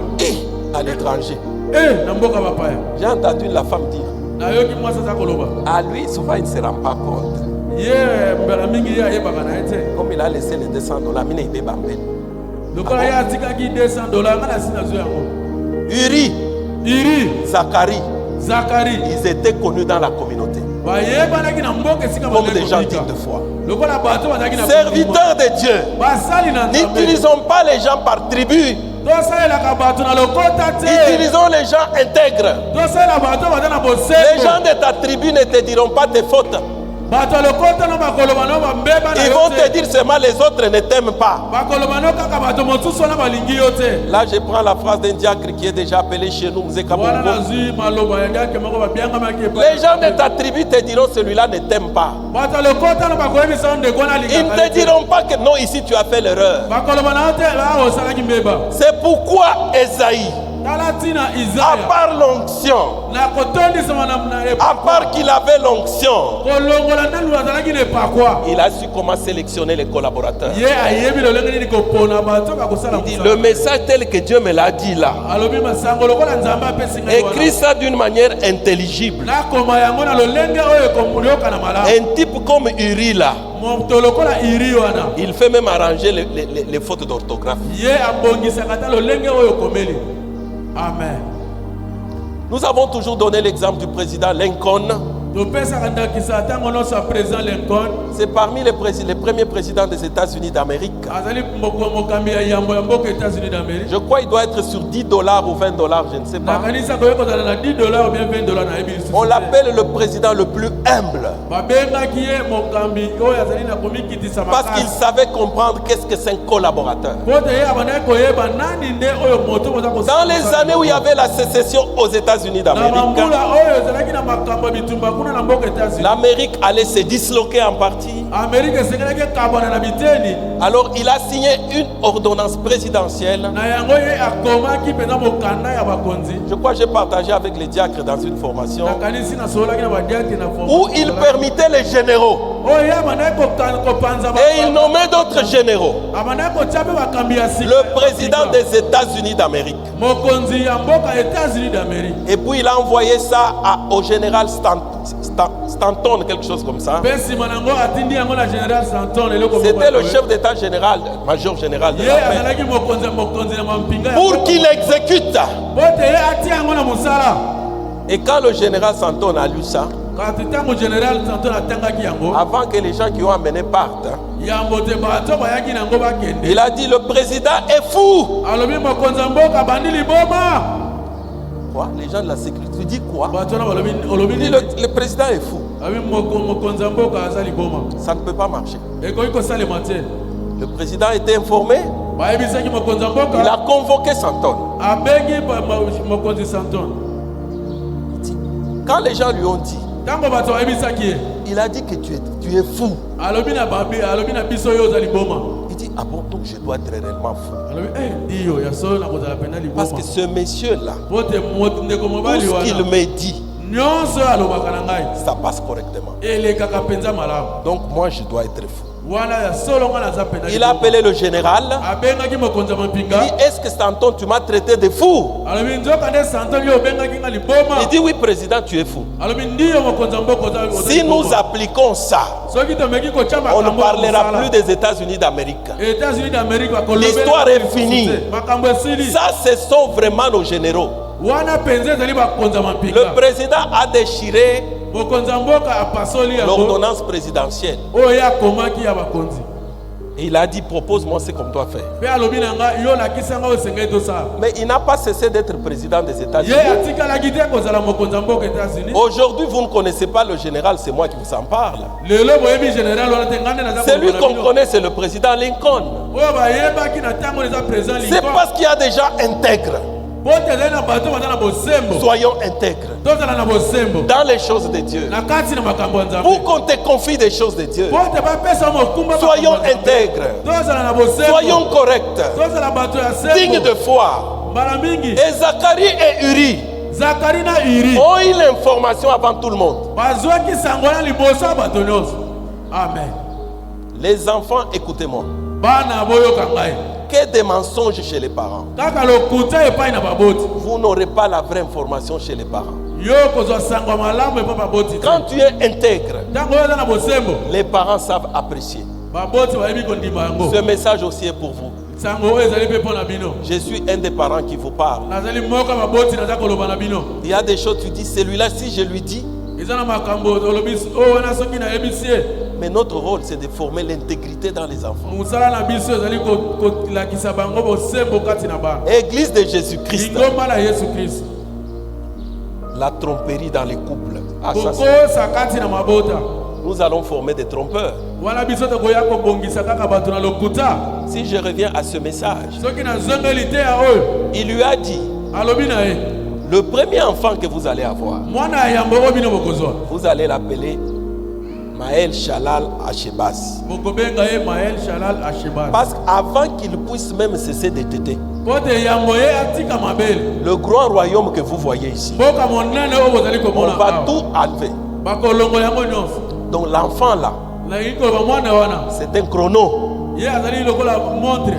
à l'étranger. Na mboka bapaya. J'ai entendu la femme dire, Nayoki mwasi aza koloba. à lui souvent il ne se rend pas compte. Ye mbala mingi ye ayebaka na ye te. Comme il a laissé les $200, mine ibe bambel. Lokola ye atikaki $200 nga na si nazwi yango. Uri, Iri, Zacharie, Zakari, ils étaient connus dans la communauté bayebanaki na mboka esika comme des gens bakomika. dignes de foi. Lokola bato bazalaki na Serviteurs de Dieu, basali na Nzambe. n'utilisons pas les gens par tribu, Tosalelaka bato na lokota te. utilisons les gens intègres. Tosalela bato baza na Les bosembo. gens de ta tribu ne te diront pas tes fautes. Bato ya lokota no bakoloba no bambeba na Ils yo vont te. te dire seulement les autres ne t'aiment pas. Bakoloba no kaka bato mosusu wana balingi yo te. Là, je prends la phrase d'un diacre qui est déjà appelé chez nous, Mzee Wana Kabongo. nazwi maloba ya ndake moko babiangamaki epai. Les gens de ta tribu te diront celui-là ne t'aime pas. Bato ya lokota no bakoyebisa yo ndeko wana Ils ne alingaka te ye te. diront pas que non, ici tu as fait l'erreur. Bakoloba na yo te awa osalaki mbeba. C'est pourquoi Esaïe, Tala ntina à Isaya part l'onction, na kotondisama na à part qu'il avait l'onction, kolongola nanu azalaki na epakwa. il a su comment sélectionner les collaborateurs. Ye ayebi lolenge nini kopona bato bakosala Il dit, mosala. le message tel que Dieu me l'a dit là, Alobi masango lokola nzambe apesi ngai wana. écrit ça d'une manière intelligible. nakoma yango na lolenge oyo ekomulioka na malamu. Un type comme Uri là, moto lokola iri wana il fait même arranger les fautes d'orthographe. ye abongisaka ata lolenge oyo okomeli. Amen. Nous avons toujours donné l'exemple du président Lincoln. topesaka ndakisa ntango nyonso ya président Lincoln C'est parmi les premiers présidents des États-Unis d'Amérique. azali mokambi ya yambo ya mboka États-Unis d'Amérique. Je crois qu'il doit être sur $10 ou $20, je ne sais pas. nakanisa koye kozala na $10 ou bien $20 na yebi lisusu On te. l'appelle le président le plus humble babengaki ye mokambi oyo azali na komikitisa parce qu'il makasi savait comprendre qu'est-ce que c'est un collaborateur. po te ye abandaki koyeba nani nde oyo moto boza Dans les années où il y avait la sécession aux États-Unis na d'Amérique, mambula oyo ezalaki na makambo ya bitumba kuna na mboka États-Unis. l'Amérique allait se disloquer en partie. Amerika esengelaki ekabwana na biteni Alors il a signé une ordonnance présidentielle. na yango ye akomaki mpenza mokanda ya bakonzi. Je crois que j'ai partagé avec les diacres dans une formation nakanisi nasololaki na badiaki na où il permettait les généraux oyo ye abandaki kopanza et il nommait d'autres généraux. abandaki kotia mpe bakambi ya sika Le président des États-Unis d'Amérique. mokonzi ya mboka États-Unis d'Amérique. Et puis il a envoyé ça au général Stanton, quelque chose comme ça. mpe nsima nango atindi yango na général Stanton eloko moko C'était le boye. chef d'état général, major général de ye l'armée. azalaki mokonzi na mampinga ya Pour mboka. qu'il exécute. po te ye atia yango na mosala. Et quand le général Stanton a lu ça, kati ntango général Stanton atangaki yango avant que les gens qui ont amené partent, yambo te bato bayaki na yango bakende il a dit le président est fou. alobi mokonzi ya mboka bandi liboma. Quoi? Les gens de la sécurité, tu dis quoi? bato wana balobi olobi Il dit nini? le président est fou. abi mokonzi ya mboka aza liboma Ça ne peut pas marcher. ekoki kosalema te. Le président était informé, bayebisaki mokonzi ya il mboka a convoqué Stanton. abengi mokonzi Stanton. Quand les gens lui ont dit, ntango bato bayebisaki ye il a dit que tu es fou. alobi na biso oyo oza liboma. Il dit, ah bon, donc je dois être réellement fou. alobi ndiyo ya solo na kozala pena liboma. Parce que ce monsieur-là, po te ndeko tout mobali ce qu'il wana me dit, nyonso oyo alobaka na ngai ça passe correctement. elekaka mpenza malamu. Donc moi, je dois être fou. wana ya solo nga naza pena Il a appelé le général. abengaki mokonzi ya Il mampinga dit, est-ce que Stanton, tu m'as traité de fou? alobi nzoka nde Stanton yo obengaki nga liboma. Il dit, oui, président, tu es fou. alobi ndiyo mokonzi ya mboka oza Si nous liboma. appliquons ça, soki tomeki kotia on ne makambo ya parlera mosala, plus des États-Unis d'Amérique. États-Unis d'Amérique bakolobela L'histoire est finie. makambo esili. Ça, ce sont vraiment nos généraux. wana mpenza ezali bakonzi ya mampinga. Le président a déchiré mokonzi ya mboka apasoli yango l'ordonnance présidentielle. oyo ye akomaki ya bakonzi. Et il a dit, propose-moi ce qu'on doit faire. Pe alobi na nga yo lakisa nga osengeli tosala. Mais il n'a pas cessé d'être président des Ye États-Unis. atikalaki te kozala mokonzi ya mboka États-Unis. Aujourd'hui, vous ne connaissez pas le général, c'est moi qui vous en parle. Lelo boyebi général wana te ngande naza Celui koloba na qu'on bino. connaît, c'est le président Lincoln. Oyo bayebaki na ntango eza président C'est Lincoln. parce qu'il y a des gens intègres. Po te ezali na bato baza na bosembo. Soyons intègres Tozala na bosembo. dans les choses de Dieu. Na kati na makambo ya Nzambe. Pour qu'on te confie des choses de Dieu. Po te bapesa mokumba Soyons makambo ya Nzambe. intègres. Tozala na bosembo. Soyons corrects. Tozala bato ya Dignes sembo. de foi. Mbala mingi. Et Zacharie et Uri Zakari na Iri. ont eu l'information avant tout le monde. Bazwaki sango na liboso ya bato nyonso. Amen. Les enfants, écoutez-moi. Bana boyoka ngai. Que des mensonges chez les parents. Kaka lokuta epai na baboti. Vous n'aurez pas la vraie information chez les parents. Yo kozwa sango malamu epai baboti. Quand tu es intègre, Tango oyo eza na bosembo. les parents savent apprécier. Baboti bayebi kondima yango. Ce message aussi est pour vous. Sango oyo ezali mpe mpo na bino. Je suis un des parents qui vous parle. Nazali moko baboti naza koloba na bino. Il y a des choses, tu dis, celui-là, si je lui dis, Eza na makambo olobi oyo wana soki nayebisi ye. mais notre rôle, c'est de former l'intégrité dans les enfants. Mosala na biso ezali kolakisa bango bosembo kati na bana. Église de Jésus-Christ, Lingomba na Yesu Kristo. la tromperie dans les couples. Ah, ça, Kokosa kati na mabota. nous allons former des trompeurs. Wana biso tokoya kobongisa kaka bato na lokuta. Si je reviens à ce message, Soki nazongeli te ya oyo. il lui a dit, Alobi na ye. le premier enfant que vous allez avoir, Mwana ya yambo oyo bino bokozwa. vous allez l'appeler Maël Shalal Ashebas. Bokobenga ye Maël Shalal Ashebas. Parce qu'avant qu'il puisse même cesser de téter, Po te yambo ye atika mabele. le grand royaume que vous voyez ici, Mboka monene oyo bozali on komona va awa. tout enlever. Bakolongola yango nyonso. Donc l'enfant là, Nalingi koloba mwana wana. c'est un chrono. Ye azali lokola montre.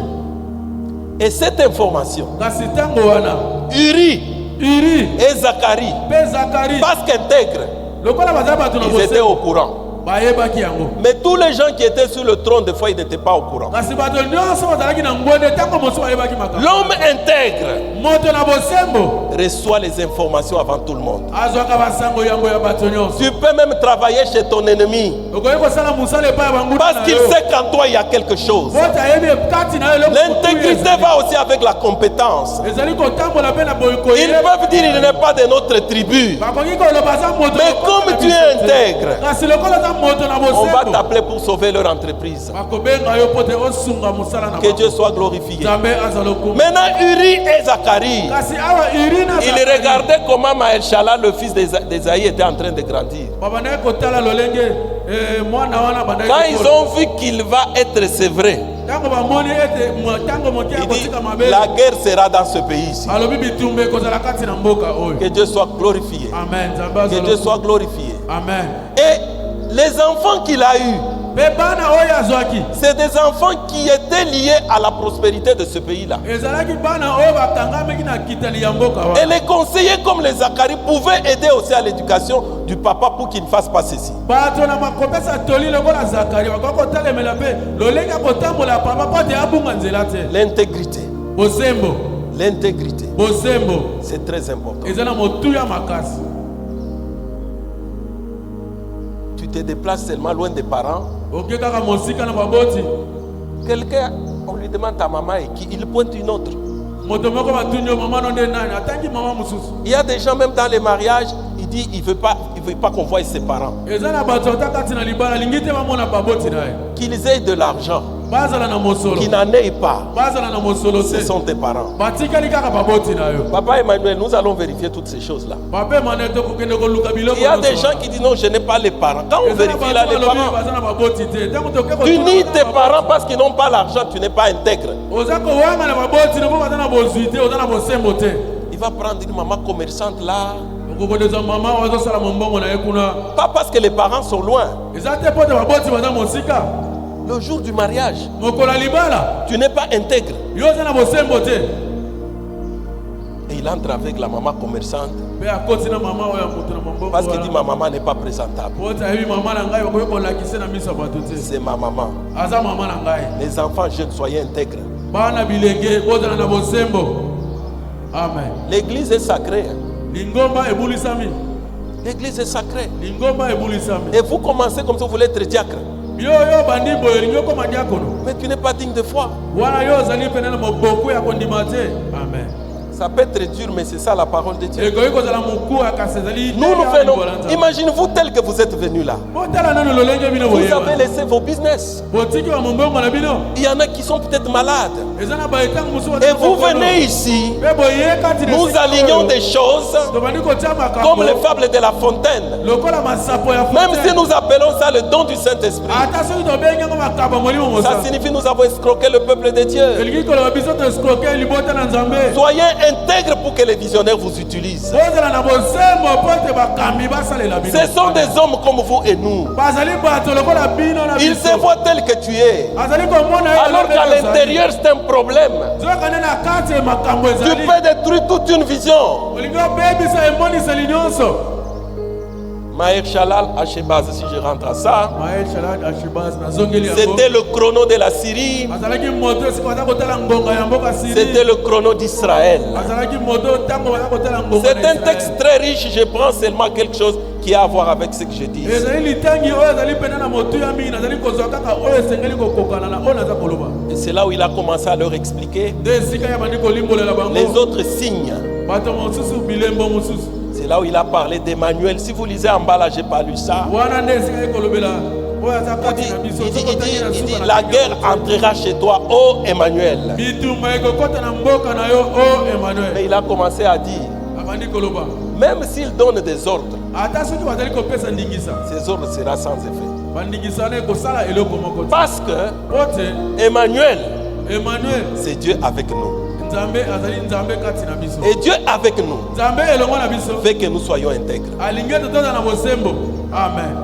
Et cette information, Kasi ntango wana. Uri Iri. et Zacharie, Pe Zakari. parce qu'intègres, Lokola baza bato na ils étaient bosembo. au courant. Bayebaki yango. Mais tous les gens qui étaient sur le trône, des fois, ils n'étaient pas au courant. Kasi bato nyonso bazalaki na ngwende ntango mosusu bayebaki makambo. L'homme intègre Moto na bosembo. reçoit les informations avant tout le monde. Azwaka basango yango ya bato nyonso. Tu peux même travailler chez ton ennemi Okoki kosala mosala epai ya banguda parce na qu'il yo. sait qu'en toi il y a quelque chose. Po te ayebi kati na yo eloko L'intégrité ezali. va aussi avec la compétence. Ezali kotambola mpe na boyiko Ils ye. peuvent dire il n'est pas de notre tribu. Bakoki koloba aza moto. Mais comme tu es intègre, Kasi lokola aza moto na on va bosembo. t'appeler pour sauver leur entreprise. Bakobenga yo po te osunga mosala na Que bango. Dieu soit glorifié. Nzambe aza lokumu. Maintenant, Uri et Zacharie, Kasi awa Iri na ils Zakari. regardaient comment Maël Shalal, le fils d'Esaïe, était en train de grandir. Babandaki kotala lolenge mwana wana bandaki Quand ils kokola. ont vu qu'il va être sévré, Ntango bamoni ete ntango moke il dit akotika mabele. la guerre sera dans ce pays ici. Alobi bitumba ekozala kati na mboka oyo. Que Dieu soit glorifié. Amen. Nzambe aza Que Dieu lokumu. soit glorifié. Amen. Et les enfants qu'il a eus, Mpe bana oyo azwaki c'est des enfants qui étaient liés à la prospérité de ce pays-là. ezalaki bana oyo bakangamaki na kitali ya mboka Et wana. les conseillers comme les Zacharie pouvaient aider aussi à l'éducation du papa pour qu'il ne fasse pas ceci. Bato na makopesa toli lokola Zakari bakoki kotalemela mpe lolenge ya kotambola papa po te abunga nzela te. L'intégrité. Bosembo. L'intégrité. Bosembo C'est très important. eza na motuya makasi. Tu te déplaces seulement loin des parents. Oke kaka mosika na baboti. Quelqu'un, on lui demande ta maman et qui il pointe une autre. Moto moko batuni yo mama no nde nani atangi mama mosusu. Il y a des gens même dans les mariages, il dit il veut pas qu'on voie ses parents. Eza na bato ata kati na libala lingi te bamona baboti na ye. Qu'ils aient de l'argent, Bazala na mosolo. qu'ils n'en aient pas. Bazala na mosolo Ce te. sont tes parents. Batikali kaka baboti na yo. Papa Emmanuel, nous allons vérifier toutes ces choses-là. Bape mane to kokende koluka biloko. Il y a des gens qui disent non, je n'ai pas les parents. Quand on vérifie là les parents, baza na baboti te. Ntango toke tu nies tes parents parce qu'ils n'ont pas l'argent, tu n'es pas intègre. Oza kowanga na baboti no baza na bozwi te, oza na bosembo te. Il va prendre une maman commerçante là. Okokodeza mama ozosala mombongo na ye kuna. Pas parce que les parents sont loin. Eza te po te baboti baza mosika. Le jour du mariage, Mokola libala. tu n'es pas intègre. Yo oza na bosembo te. Et il entre avec la maman commerçante Pe akoti na mama oyo moto na mombongo. parce qu'il dit ma maman n'est pas présentable. Po te ayebi mama na ngai bakoki kolakisa na miso ya bato te. C'est ma maman. Aza mama na ngai. Les enfants jeunes, soyez intègres. Bana bilenge bozala na bosembo. Amen. L'église est sacrée. Lingomba ebulisami. L'église est sacrée. Lingomba ebulisami. Et vous commencez comme si vous voulez être diacre. Yo bandi boyo lingo koma diakono. Mais tu n'es pas digne de foi. Wana yo zali penana moboko ya kondima te. Amen. Ça peut être dur, mais c'est ça la parole de Dieu. Ekoyi kozala moku akasezali. Nous venons. Imaginez-vous tel que vous êtes venus là. Botala nano lolenge bino boye. Vous avez laissé vos business. Botiki wa mombongo na bino. Il y en a qui sont peut-être malades. Ezana ba etang musu. Et vous venez ici. Nous alignons des choses comme les fables de La Fontaine. Même si nous appelons ça le don du Saint-Esprit, ça signifie nous avons escroqué le peuple de Dieu. Soyez intègres pour que les visionnaires vous utilisent. Ce sont des hommes comme vous et nous. Ils se voient tels que tu es. Alors qu'à l'intérieur c'est un problème. Tu peux détruire toute une vision. Maher Shalal Hashebaz, si je rentre à ça, c'était le chrono de la Syrie, c'était le chrono d'Israël. C'est un texte très riche, je prends seulement quelque chose qui a à voir avec ce que je dis. Et c'est là où il a commencé à leur expliquer les autres signes. C'est là où il a parlé d'Emmanuel. Si vous lisez en bas là, je n'ai pas lu ça. Il dit, la guerre entrera chez toi, ô Emmanuel. Mais il a commencé à dire, même s'il donne des ordres, ces ordres seront sans effet. Parce que Emmanuel, c'est Dieu avec nous. Et Dieu avec nous fait que nous soyons intègres. Amen.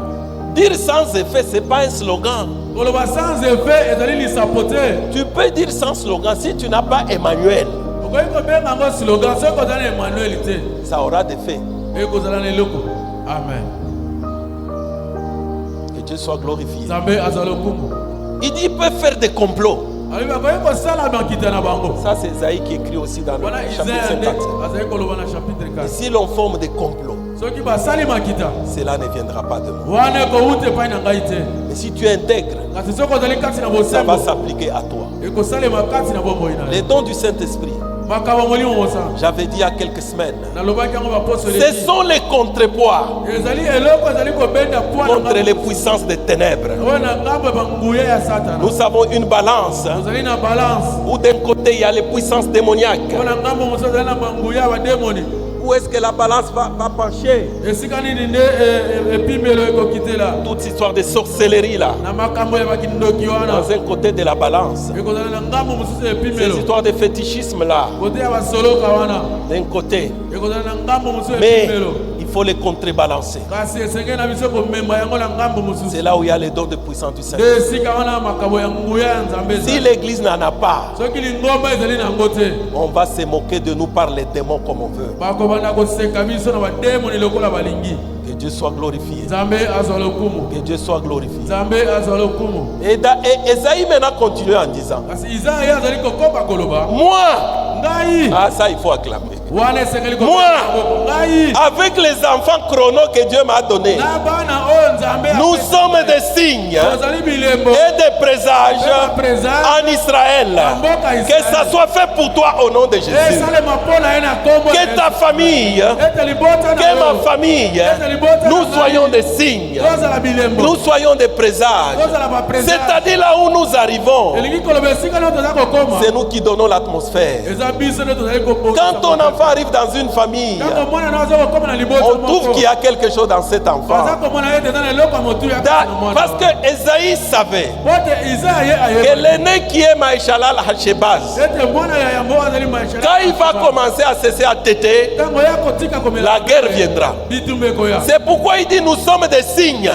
Dire sans effet, ce n'est pas un slogan. Tu peux dire sans slogan si tu n'as pas Emmanuel. Ça aura des faits. Amen. Que Dieu soit glorifié. Il dit qu'il peut faire des complots. Ça c'est Isaïe qui écrit aussi dans le chapitre 54. Et si l'on forme des complots, cela ne viendra pas de moi. Mais si tu intègres, ça va s'appliquer à toi. Les dons du Saint-Esprit, j'avais dit il y a quelques semaines, ce sont les contrepoids contre les puissances des ténèbres. Nous avons une balance où d'un côté il y a les puissances démoniaques. Où est-ce que la balance va pencher? Toute histoire de sorcellerie là, dans un côté de la balance. Ces histoires de fétichisme là, d'un côté. Mais il faut les contrebalancer. C'est là où il y a les dons de puissance du Saint-Esprit. Si l'église n'en a pas, on va se moquer de nous par les démons comme on veut. Que Dieu soit glorifié. Que Dieu soit glorifié. Et Esaïe maintenant continue en disant, moi, ah ça il faut acclamer. Moi, avec les enfants chrono que Dieu m'a donnés, nous sommes des signes et des présages en Israël. Que ça soit fait pour toi au nom de Jésus. Que ta famille, que ma famille, nous soyons des signes, nous soyons des présages. C'est-à-dire là où nous arrivons, c'est nous qui donnons l'atmosphère. Quand ton enfant arrive dans une famille, on trouve qu'il y a quelque chose dans cet enfant. Parce que Esaïe savait que l'aîné qui est Maïchalal Hashebaz, quand il va commencer à cesser à téter, la guerre viendra. C'est pourquoi il dit nous sommes des signes.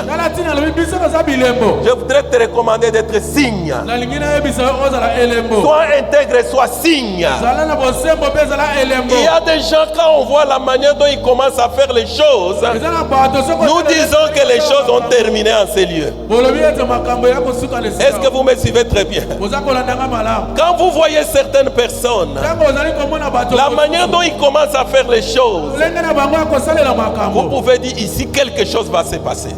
Je voudrais te recommander d'être signe. Sois intègre, sois signe. Il y a des gens, quand on voit la manière dont ils commencent à faire les choses, nous disons que les choses ont terminé en ces lieux. Est-ce que vous me suivez très bien? Quand vous voyez certaines personnes, la manière dont ils commencent à faire les choses, vous pouvez dire ici quelque chose va se passer.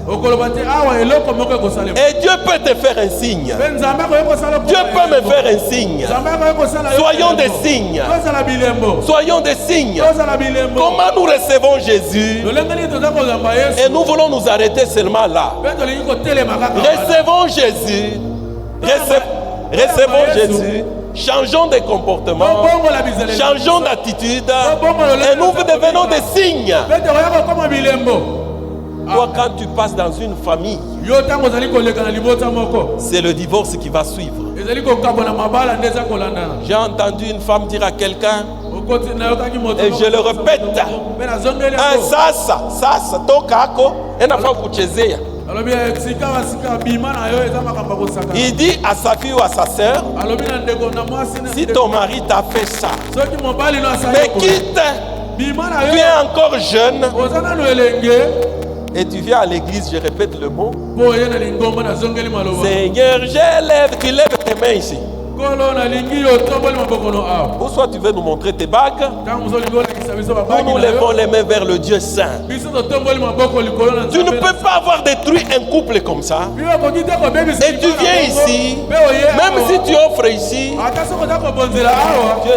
Et Dieu peut te faire un signe. Dieu peut me faire un signe. Soyons des signes. Soyons des signes. Comment nous recevons Jésus? Et nous voulons nous arrêter seulement là. Recevons Jésus. Recevons Jésus. Changeons de comportement. Changeons d'attitude. Et nous devenons des signes. Toi, quand tu passes dans une famille, c'est le divorce qui va suivre. J'ai entendu une femme dire à quelqu'un, et je le répète, sasa toka ako enafaa kuchezea. Il dit à sa fille ou à sa sœur, si ton mari t'a fait ça, mais quitte, tu es encore jeune et tu viens à l'église, je répète le mot, Seigneur, tu lèves tes mains ici. Ou soit tu veux nous montrer tes bagues, nous levons les mains vers le Dieu Saint. Tu ne peux pas avoir détruit un couple comme ça. Et tu viens ici, même si tu offres ici, Dieu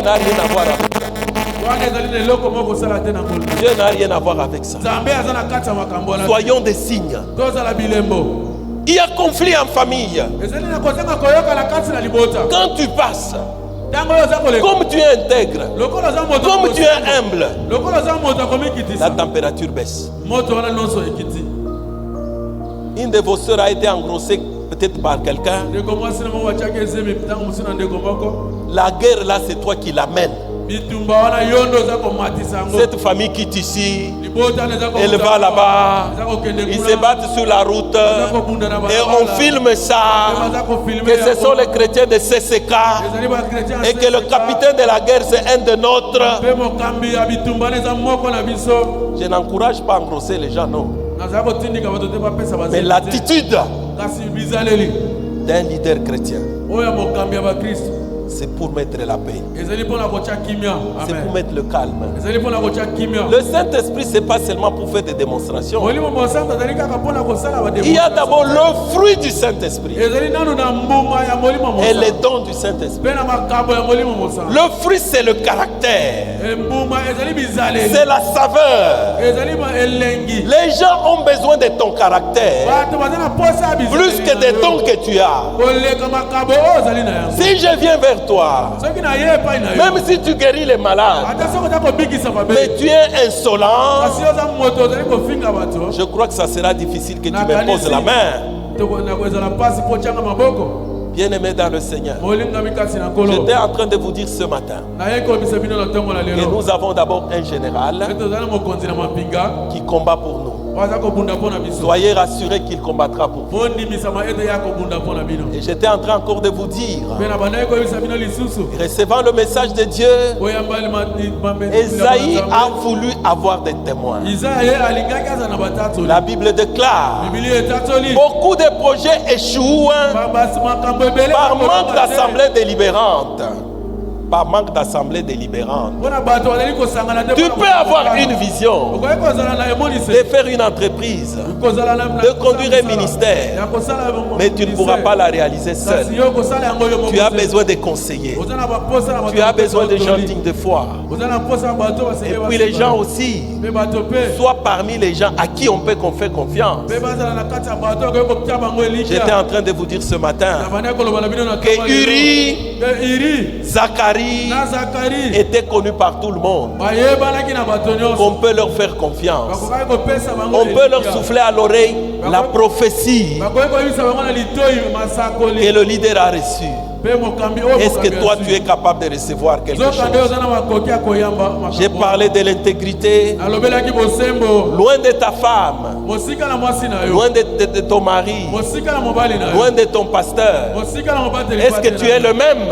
n'a rien à voir avec ça. Dieu n'a rien à voir avec ça. Soyons des signes. Il y a conflit en famille. Quand tu passes, comme tu es intègre, comme tu es humble, la température baisse. Une de vos sœurs a été engrossée peut-être par quelqu'un. La guerre là, c'est toi qui l'amènes. Cette famille quitte ici, elle va là-bas, ils se battent sur la route et on filme ça, que ce sont les chrétiens de CCK et que le capitaine de la guerre c'est un de nôtres. Je n'encourage pas à engrosser les gens, non. Mais l'attitude d'un leader chrétien, c'est pour mettre la paix. C'est pour mettre le calme. Le Saint-Esprit, ce n'est pas seulement pour faire des démonstrations. Il y a d'abord le fruit du Saint-Esprit et les dons du Saint-Esprit. Le fruit, c'est le caractère. C'est la saveur. Les gens ont besoin de ton caractère plus que des dons que tu as. Si je viens vers toi, même si tu guéris les malades, mais tu es insolent, je crois que ça sera difficile que tu me poses la main. Bien-aimés dans le Seigneur, j'étais en train de vous dire ce matin que nous avons d'abord un général qui combat pour nous. Soyez rassurés qu'il combattra pour vous. Et j'étais en train encore de vous dire, recevant le message de Dieu, Esaïe a voulu avoir des témoins. La Bible déclare, beaucoup de projets échouent par manque d'assemblée délibérante. Par manque d'assemblée délibérante. Tu peux avoir une vision de faire une entreprise, de conduire un ministère, mais tu ne pourras pas la réaliser seul. Tu as besoin de conseillers. Tu as besoin de gens dignes de foi. Et puis les gens aussi, soit parmi les gens à qui on peut faire confiance. J'étais en train de vous dire ce matin que Uri, Zacharie était connu par tout le monde. On peut leur faire confiance. On peut leur souffler à l'oreille la prophétie que le leader a reçue. Est-ce que toi tu es capable de recevoir quelque chose? J'ai parlé de l'intégrité, loin de ta femme, loin de ton mari, loin de ton pasteur. Est-ce que tu es le même?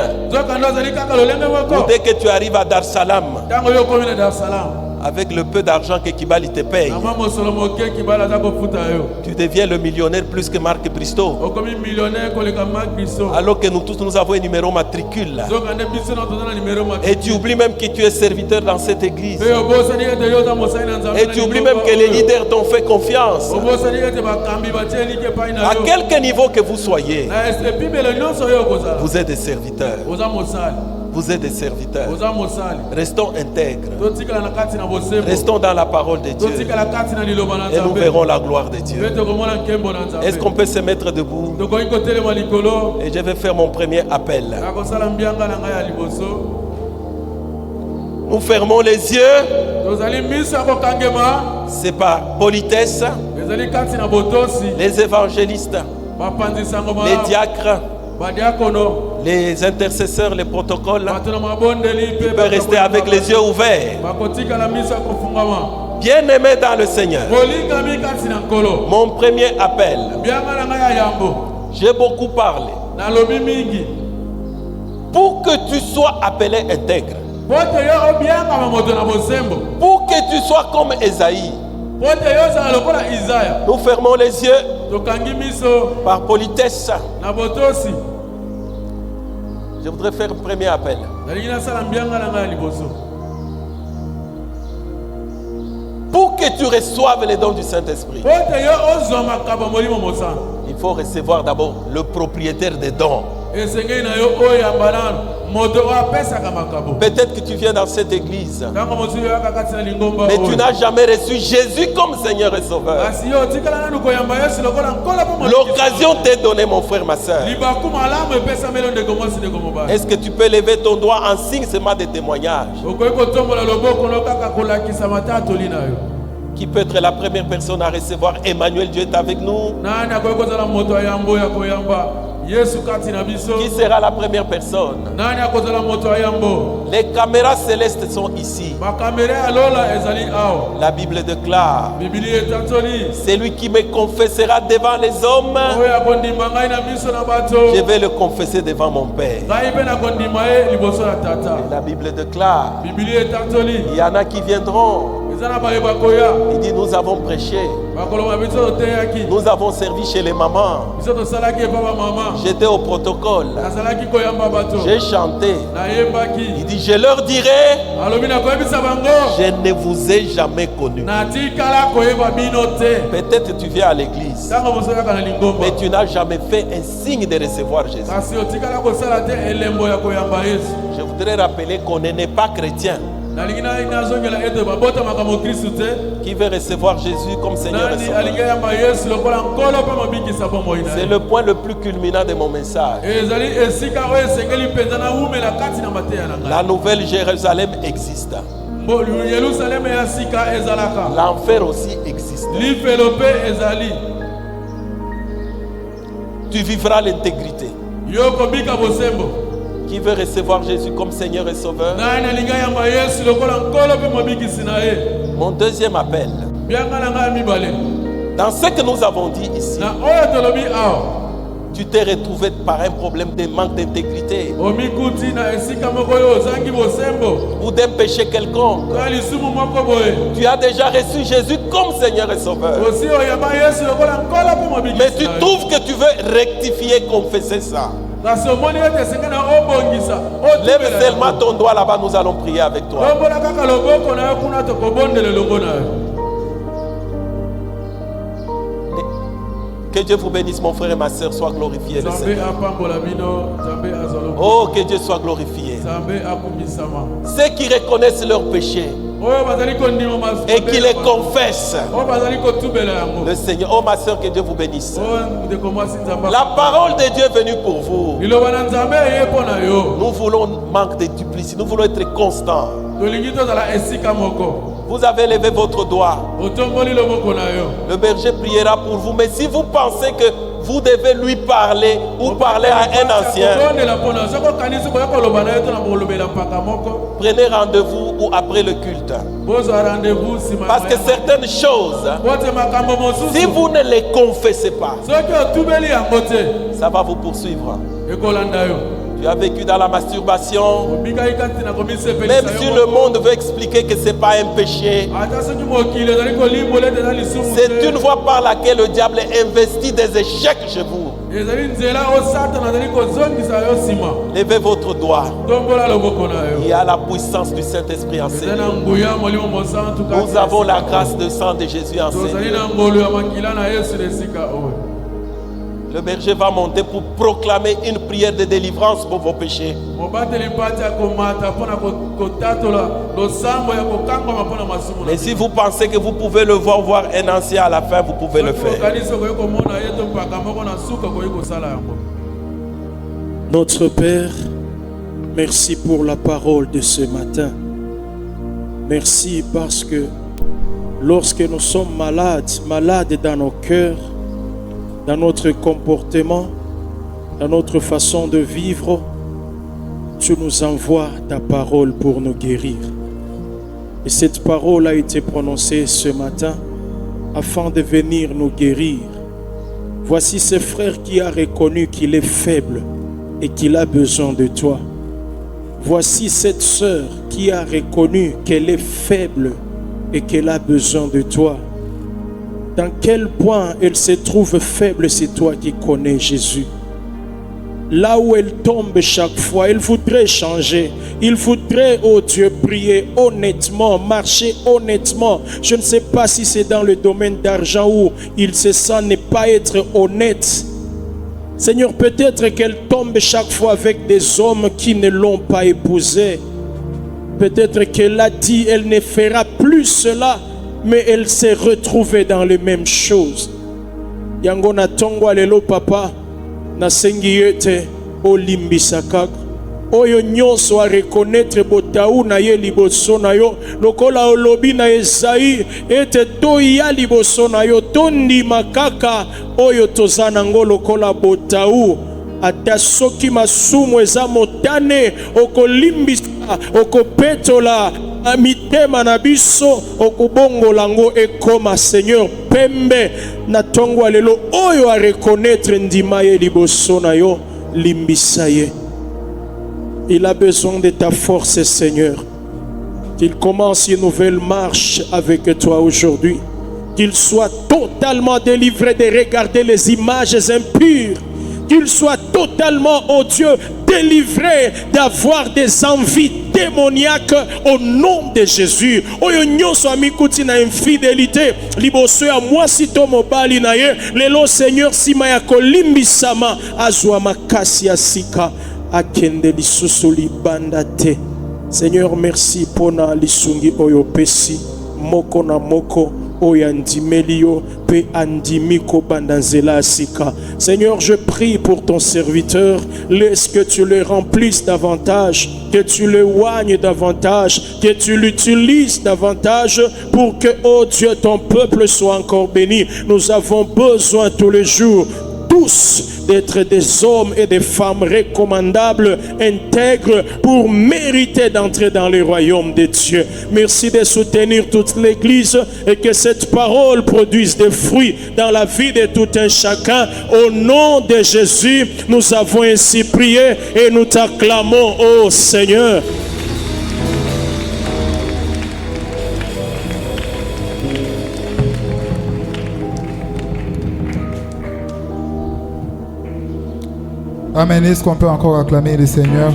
Ou dès que tu arrives à Dar es Salaam, Tango yo komi na Dar es Salaam. avec le peu d'argent que Kibali te paye, Mama mosolo moke kibala za kofuta yo. tu deviens le millionnaire plus que Marc Bristow. Okomi millionnaire koleka Marc Bristow. Alors que nous tous, nous avons un numéro matricule. Zokande biso na tozana numéro ma. Et tu oublies même que tu es serviteur dans cette église. Pe obosani ete yo za mosali na nzambe. Et tu oublies même que les leaders t'ont fait confiance. Obosani ete bakambi batieli ke pai na yo. À quelque niveau que vous soyez, Na este bibele nyonso yo kozala. vous êtes des serviteurs. Oza mosali. Vous êtes des serviteurs. Oza mosali. Restons intègres. Totikala na kati na bosembo. Restons dans la parole de Dieu. Totikala kati na liloba na Et nous nzambe. verrons la gloire de Dieu. Bete komona nkembo na nzambe. Est-ce qu'on peut se mettre debout? Tokoki kotelema likolo. Et je vais faire mon premier appel. Akosala mbianga na ngai ya liboso. Nous fermons les yeux. Tozali miso ya kokangema. C'est par politesse. Ezali kati na botosi. Les évangélistes, Bapanzi sango les malamu. diacres, Badiakono. les intercesseurs, les protocoles, Bato na mabondeli pe peuvent rester avec les yeux ouverts. bakotikala miso ya kofungama. Bien-aimés dans le Seigneur, Kolingami kati na nkolo. mon premier appel, Mbianga na ngai ya yambo. j'ai beaucoup parlé. Nalobi mingi. Pour que tu sois appelé intègre, Pote yo obianga moto na bosembo. pour que tu sois comme Esaïe, Pote yo zala lokola Isaya. nous fermons les yeux Tokangi miso par politesse. na botosi. Je voudrais faire un premier appel. Nalingi nasala mbianga na ngai ya liboso. Pour que tu reçoives les dons du Saint-Esprit, Pote yo ozwa makabo molimo mosana. il faut recevoir d'abord le propriétaire des dons. Esengei na yo oyo ya banano. Moto oyo apesaka makabo. Peut-être que tu viens dans cette église, Ntango mosili yoyaka kati na lingomba mais tu oyo. n'as jamais reçu Jésus comme Seigneur et Sauveur. Kasi yo otikala nanu koyamba Yesu lokola nkola mpo moto. L'occasion t'est donnée, mon frère, ma soeur. Libaku malamu epesameli ndeko mwasi ndeko mobali. Est-ce que tu peux lever ton doigt en signe seulement de témoignage? Okoki kotombola loboko no kaka kolakisa mata atoli na yo. Qui peut être la première personne à recevoir Emmanuel, Dieu est avec nous? Nani akoki kozala moto ya yambo ya koyamba Yesu kati na biso? Qui sera la première personne? Nani akozala moto ya yambo? Les caméras célestes sont ici. Bakamere ya lola ezali awa. La Bible déclare, Bibili etatoli. celui qui me confessera devant les hommes, Oyo akondima ngai na miso na bato. je vais le confesser devant mon Père. Ngai mpe nakondima ye liboso na tata. La Bible déclare, Bibili etatoli. il y en a qui viendront. Eza na baye bakoya. Il dit, nous avons prêché, Bakoloba biso toteyaki. nous avons servi chez les mamans. Biso tosalaki epa bamama. J'étais au protocole, Nazalaki koyamba bato. j'ai chanté. Nayembaki. Il dit, je leur dirai, Alobi nakoyebisa bango. je ne vous ai jamais connu. Natikala koyeba bino te. Peut-être tu viens à l'église, Ntango mosolaka na lingomba. mais tu n'as jamais fait un signe de recevoir Jésus. Kasi otikala kosala te elembo ya koyamba Yesu. Je voudrais rappeler qu'on n'est pas chrétien. Nalingi nazongela ete babotamaka mokristu te. Qui veut recevoir Jésus comme Seigneur et Nani Sauveur? alingi yamba Yesu lokola nkolo mpe mobikisa bomoi na C'est ye. le point le plus culminant de mon message. Ezali esika oyo esengeli mpenza nawumela kati na mateya na La ngai. nouvelle Jérusalem existe. Yelusaleme ya sika ezalaka. L'enfer aussi existe. Lifelo mpe ezali. Tu vivras l'intégrité. Yo kobika bosembo. Qui veut recevoir Jésus comme Seigneur et Sauveur? Nani alingi yamba Yesu lokola nkolo mpe mobikisi na ye. Mon deuxième appel. Bianga na ngai ya mibale. Dans ce que nous avons dit ici, Na oyo tolobi awa. tu t'es retrouvé par un problème de manque d'intégrité Omikuti na esika moko oyo ozangi bosembo. ou d'un péché quelconque. Ka lisumu moko boye. Tu as déjà reçu Jésus comme Seigneur et Sauveur. Osi oyamba Yesu lokola nkolo mpe mobikisi Mais tu na ye. trouves que tu veux rectifier, confesser ça. Kasi omoni ete esengeli na obongisa. Lève seulement ton doigt là-bas, nous allons prier avec toi. Tombola kaka loboko na yo kuna tokobondela elongo na yo. Que Dieu vous bénisse, mon frère et ma soeur, sois glorifié le Nzambe Seigneur. apambola bino, Nzambe azolo. Oh, que Dieu soit glorifié. Nzambe akumisama. Ceux qui reconnaissent leurs péchés Oyo bazali kondima masu. et qui les confessent, Oyo bazali kotubela yango. le Seigneur, oh ma soeur, que Dieu vous bénisse. Oyo ndeko mwasi Nzambe. La parole de Dieu est venue pour vous. Liloba na Nzambe eye mpo na yo. Nous voulons manque de duplicité, nous voulons être constants. Tolingi tozala esika moko. Vous avez levé votre doigt. Otomboli loboko na yo. Le berger priera pour vous. Mais si vous pensez que vous devez lui parler ou parler à un ancien, Okondela mpo na soko kanisi koya koloba na yo to na kolobela mpaka moko. prenez rendez-vous ou après le culte. Bozwa rendez-vous sima. Parce que certaines choses, Bote makambo mosusu. si vous ne les confessez pas, Soki otubeli yango te. ça va vous poursuivre. Ekolanda yo. Tu as vécu dans la masturbation. Même si le monde veut expliquer que ce n'est pas un péché, c'est une voie par laquelle le diable investit des échecs chez vous. Levez votre doigt. Il y a la puissance du Saint-Esprit enseignée. Nous avons la grâce du sang de Jésus enseignée. Le berger va monter pour proclamer une prière de délivrance pour vos péchés. Mais si vous pensez que vous pouvez le voir un ancien à la fin, vous pouvez le faire. Notre Père, merci pour la parole de ce matin. Merci parce que lorsque nous sommes malades dans nos cœurs, dans notre comportement, dans notre façon de vivre, tu nous envoies ta parole pour nous guérir. Et cette parole a été prononcée ce matin afin de venir nous guérir. Voici ce frère qui a reconnu qu'il est faible et qu'il a besoin de toi. Voici cette sœur qui a reconnu qu'elle est faible et qu'elle a besoin de toi. Dans quel point elle se trouve faible, c'est toi qui connais, Jésus. Là où elle tombe chaque fois, elle voudrait changer. Il voudrait, oh Dieu, prier honnêtement, marcher honnêtement. Je ne sais pas si c'est dans le domaine d'argent où il se sent ne pas être honnête. Seigneur, peut-être qu'elle tombe chaque fois avec des hommes qui ne l'ont pas épousée. Peut-être qu'elle a dit, elle ne fera plus cela. Mais elle s'est retrouvée dans les mêmes choses. Yango na tongo alelo papa na sengi yete o limbisaka. Oyo nyonso a reconnaître botaou na ye liboso na yo. Lokola olobi na Esaïe ete to ya liboso na yo tondi makaka oyo tozana ngo lokola botaou. Ata soki masumu eza motane okolimbisa okopetola mitema na biso okubongola ngo ekoma Seigneur pembe na tongo lelo oyo a reconnaître ndima ye liboso na yo limbisa ye. Il a besoin de ta force, Seigneur. Qu'il commence une nouvelle marche avec toi aujourd'hui. Qu'il soit totalement délivré de regarder les images impures. Qu'il soit totalement, oh Dieu, délivré d'avoir des envies démoniaques au nom de Jésus. Oyo nyonso amikuti na infidélité liboso ya mwasi to mobali na ye lelo Seigneur sima ya kolimbisama azwa makasi ya sika akende lisusu libanda te. Seigneur, merci pona lisungi oyo pesi moko na moko Oyandimelio pe andimiko bandanzela sika. Seigneur, je prie pour ton serviteur. Laisse que tu le remplisses davantage, que tu le oignes davantage, que tu l'utilises davantage pour que, oh Dieu, ton peuple soit encore béni. Nous avons besoin tous les jours d'être des hommes et des femmes recommandables, intègres, pour mériter d'entrer dans le royaume de Dieu. Merci de soutenir toute l'Église et que cette parole produise des fruits dans la vie de tout un chacun. Au nom de Jésus, nous avons ainsi prié et nous t'acclamons, ô Seigneur. Amen. Est-ce qu'on peut encore acclamer le Seigneur?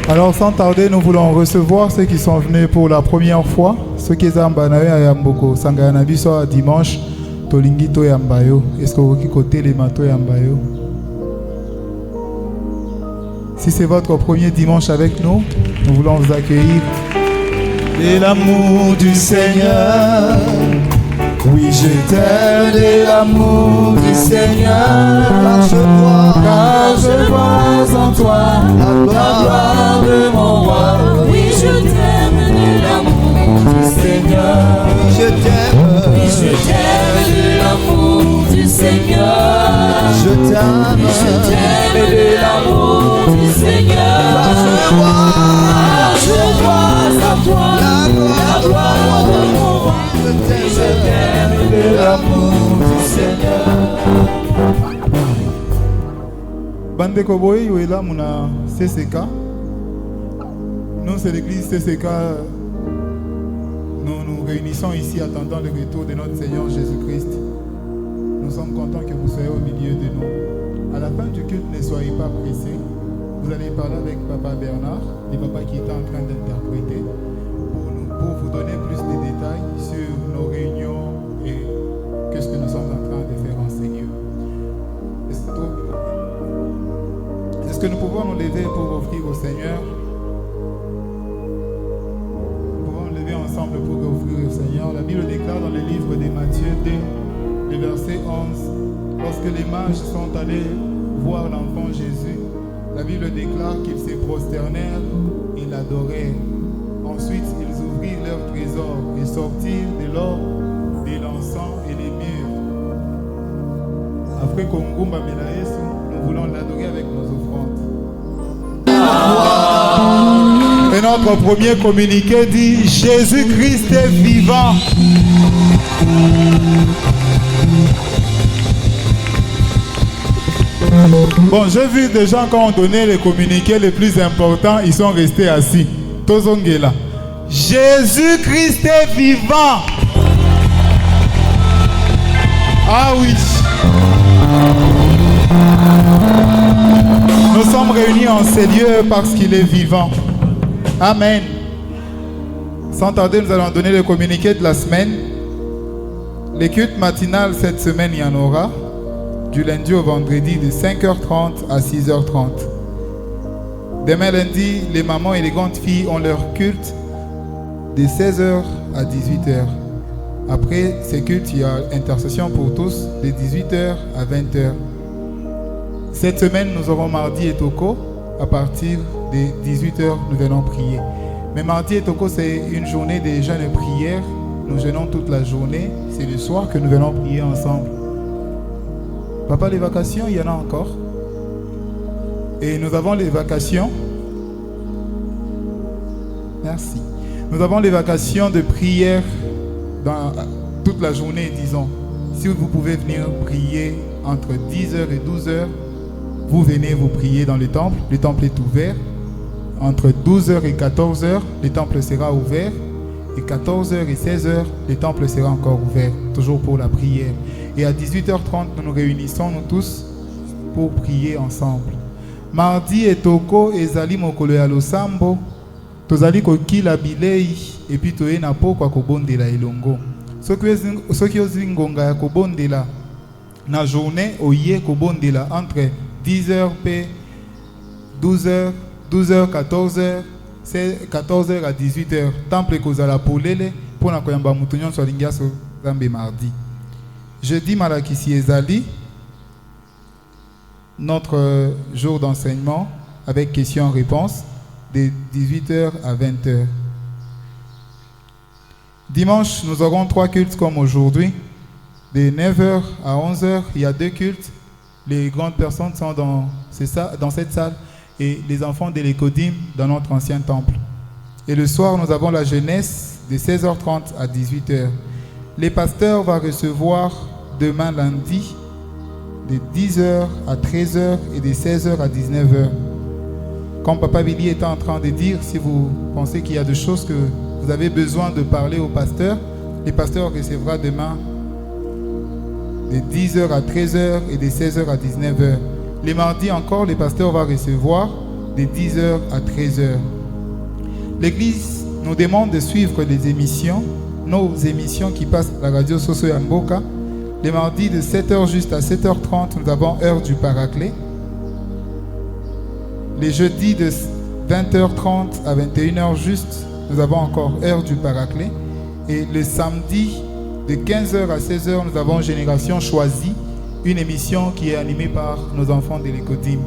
Alors sans tarder, nous voulons recevoir ceux qui sont venus pour la première fois. Ceux qui sont venus à Yamboko, Sanganabi soit dimanche, Tolingi to Yambayo. Est-ce que vous côté les matos Yambayo? Si c'est votre premier dimanche avec nous, nous voulons vous accueillir. Et l'amour du Seigneur. Oui, je t'aime de l'amour du Seigneur, car je vois en toi la gloire de mon roi. Oui, je t'aime de l'amour du Seigneur. Je t'aime. Oui, je t'aime de l'amour du Seigneur. Je t'aime. Oui, je t'aime de l'amour du Seigneur. Car je vois en toi la gloire de mon roi. Je t'aime de l'amour du Seigneur. Bande Koboy, où est là, mon CCK. Nous, c'est l'église CCK. Nous nous réunissons ici attendant le retour de notre Seigneur Jésus-Christ. Nous sommes contents que vous soyez au milieu de nous. À la fin du culte, ne soyez pas pressés. Vous allez parler avec Papa Bernard, le papa qui est en train d'interpréter, pour vous donner plus de détails sur nos réunions et qu'est-ce que nous sommes en train de faire en Seigneur. Est-ce que nous pouvons nous lever pour offrir au Seigneur? Nous pouvons nous lever ensemble pour offrir au Seigneur. La Bible déclare dans le livre de Matthieu 2, le verset 11, lorsque les mages sont allés voir l'enfant Jésus, la Bible déclare qu'ils se prosternèrent et l'adorèrent. Ensuite, ils ouvrirent leur trésor et sortirent de l'or, de l'encens et des myrrhes. Après Kongumba Melaïs, nous voulons l'adorer avec nos offrandes. Et notre premier communiqué dit: Jésus-Christ est vivant. Bon, j'ai vu des gens quand on donnait les communiqués les plus importants, ils sont restés assis. Tozongela. Jésus-Christ est vivant. Ah oui. Nous sommes réunis en ces lieux parce qu'il est vivant. Amen. Sans tarder, nous allons donner le communiqué de la semaine. Les cultes matinales cette semaine, il y en aura. Du lundi au vendredi de 5h30 à 6h30. Demain lundi, les mamans et les grandes filles ont leur culte de 16h à 18h. Après ces cultes, il y a intercession pour tous de 18h à 20h. Cette semaine, nous aurons mardi et Toko. À partir de 18h, nous venons prier. Mais mardi et Toko, c'est une journée de jeûne et prière. Nous jeûnons toute la journée. C'est le soir que nous venons prier ensemble. Papa, les vacations, il y en a encore. Et nous avons les vacations. Merci. Nous avons les vacations de prière dans toute la journée, disons. Si vous pouvez venir prier entre 10h et 12h, vous venez vous prier dans le temple. Le temple est ouvert. Entre 12h et 14h, le temple sera ouvert. Et 14h et 16h, le temple sera encore ouvert, toujours pour la prière. Et à 18h30, nous nous réunissons, nous tous, pour prier ensemble. Mardi et Toko, ezali mokolo ya losambo, tozali kokila bilei, et puis toye na pokwa kobondela elongo. Soki ozwi ngonga ya kobondela na journée, oye kobondela entre 10h et 12h, 12h, 14h, c'est 14h à 18h. Temple kozala polele pour na koyamba mutunyon so lingia so zambe mardi. Jeudi malakisi ezali notre jour d'enseignement avec questions-réponses de 18h à 20h. Dimanche, nous aurons 3 cultes comme aujourd'hui. De 9h à 11h, il y a 2 cultes. Les grandes personnes sont dans cette salle et les enfants de l'Écodim dans notre ancien temple. Et le soir, nous avons la jeunesse de 16h30 à 18h. Les pasteurs vont recevoir demain lundi de 10h à 13h et de 16h à 19h. Comme Papa Billy était en train de dire, si vous pensez qu'il y a des choses que vous avez besoin de parler au pasteur, les pasteurs recevront demain de 10h à 13h et de 16h à 19h. Les mardis encore, les pasteurs vont recevoir de 10h à 13h. L'Église nous demande de suivre les émissions, nos émissions qui passent à la radio Soso Yamboka. Les mardis de 7h juste à 7h30, nous avons Heure du Paraclet. Les jeudis de 20h30 à 21h juste, nous avons encore Heure du Paraclet. Et le samedi de 15h à 16h, nous avons Génération Choisie, une émission qui est animée par nos enfants de l'Écodim.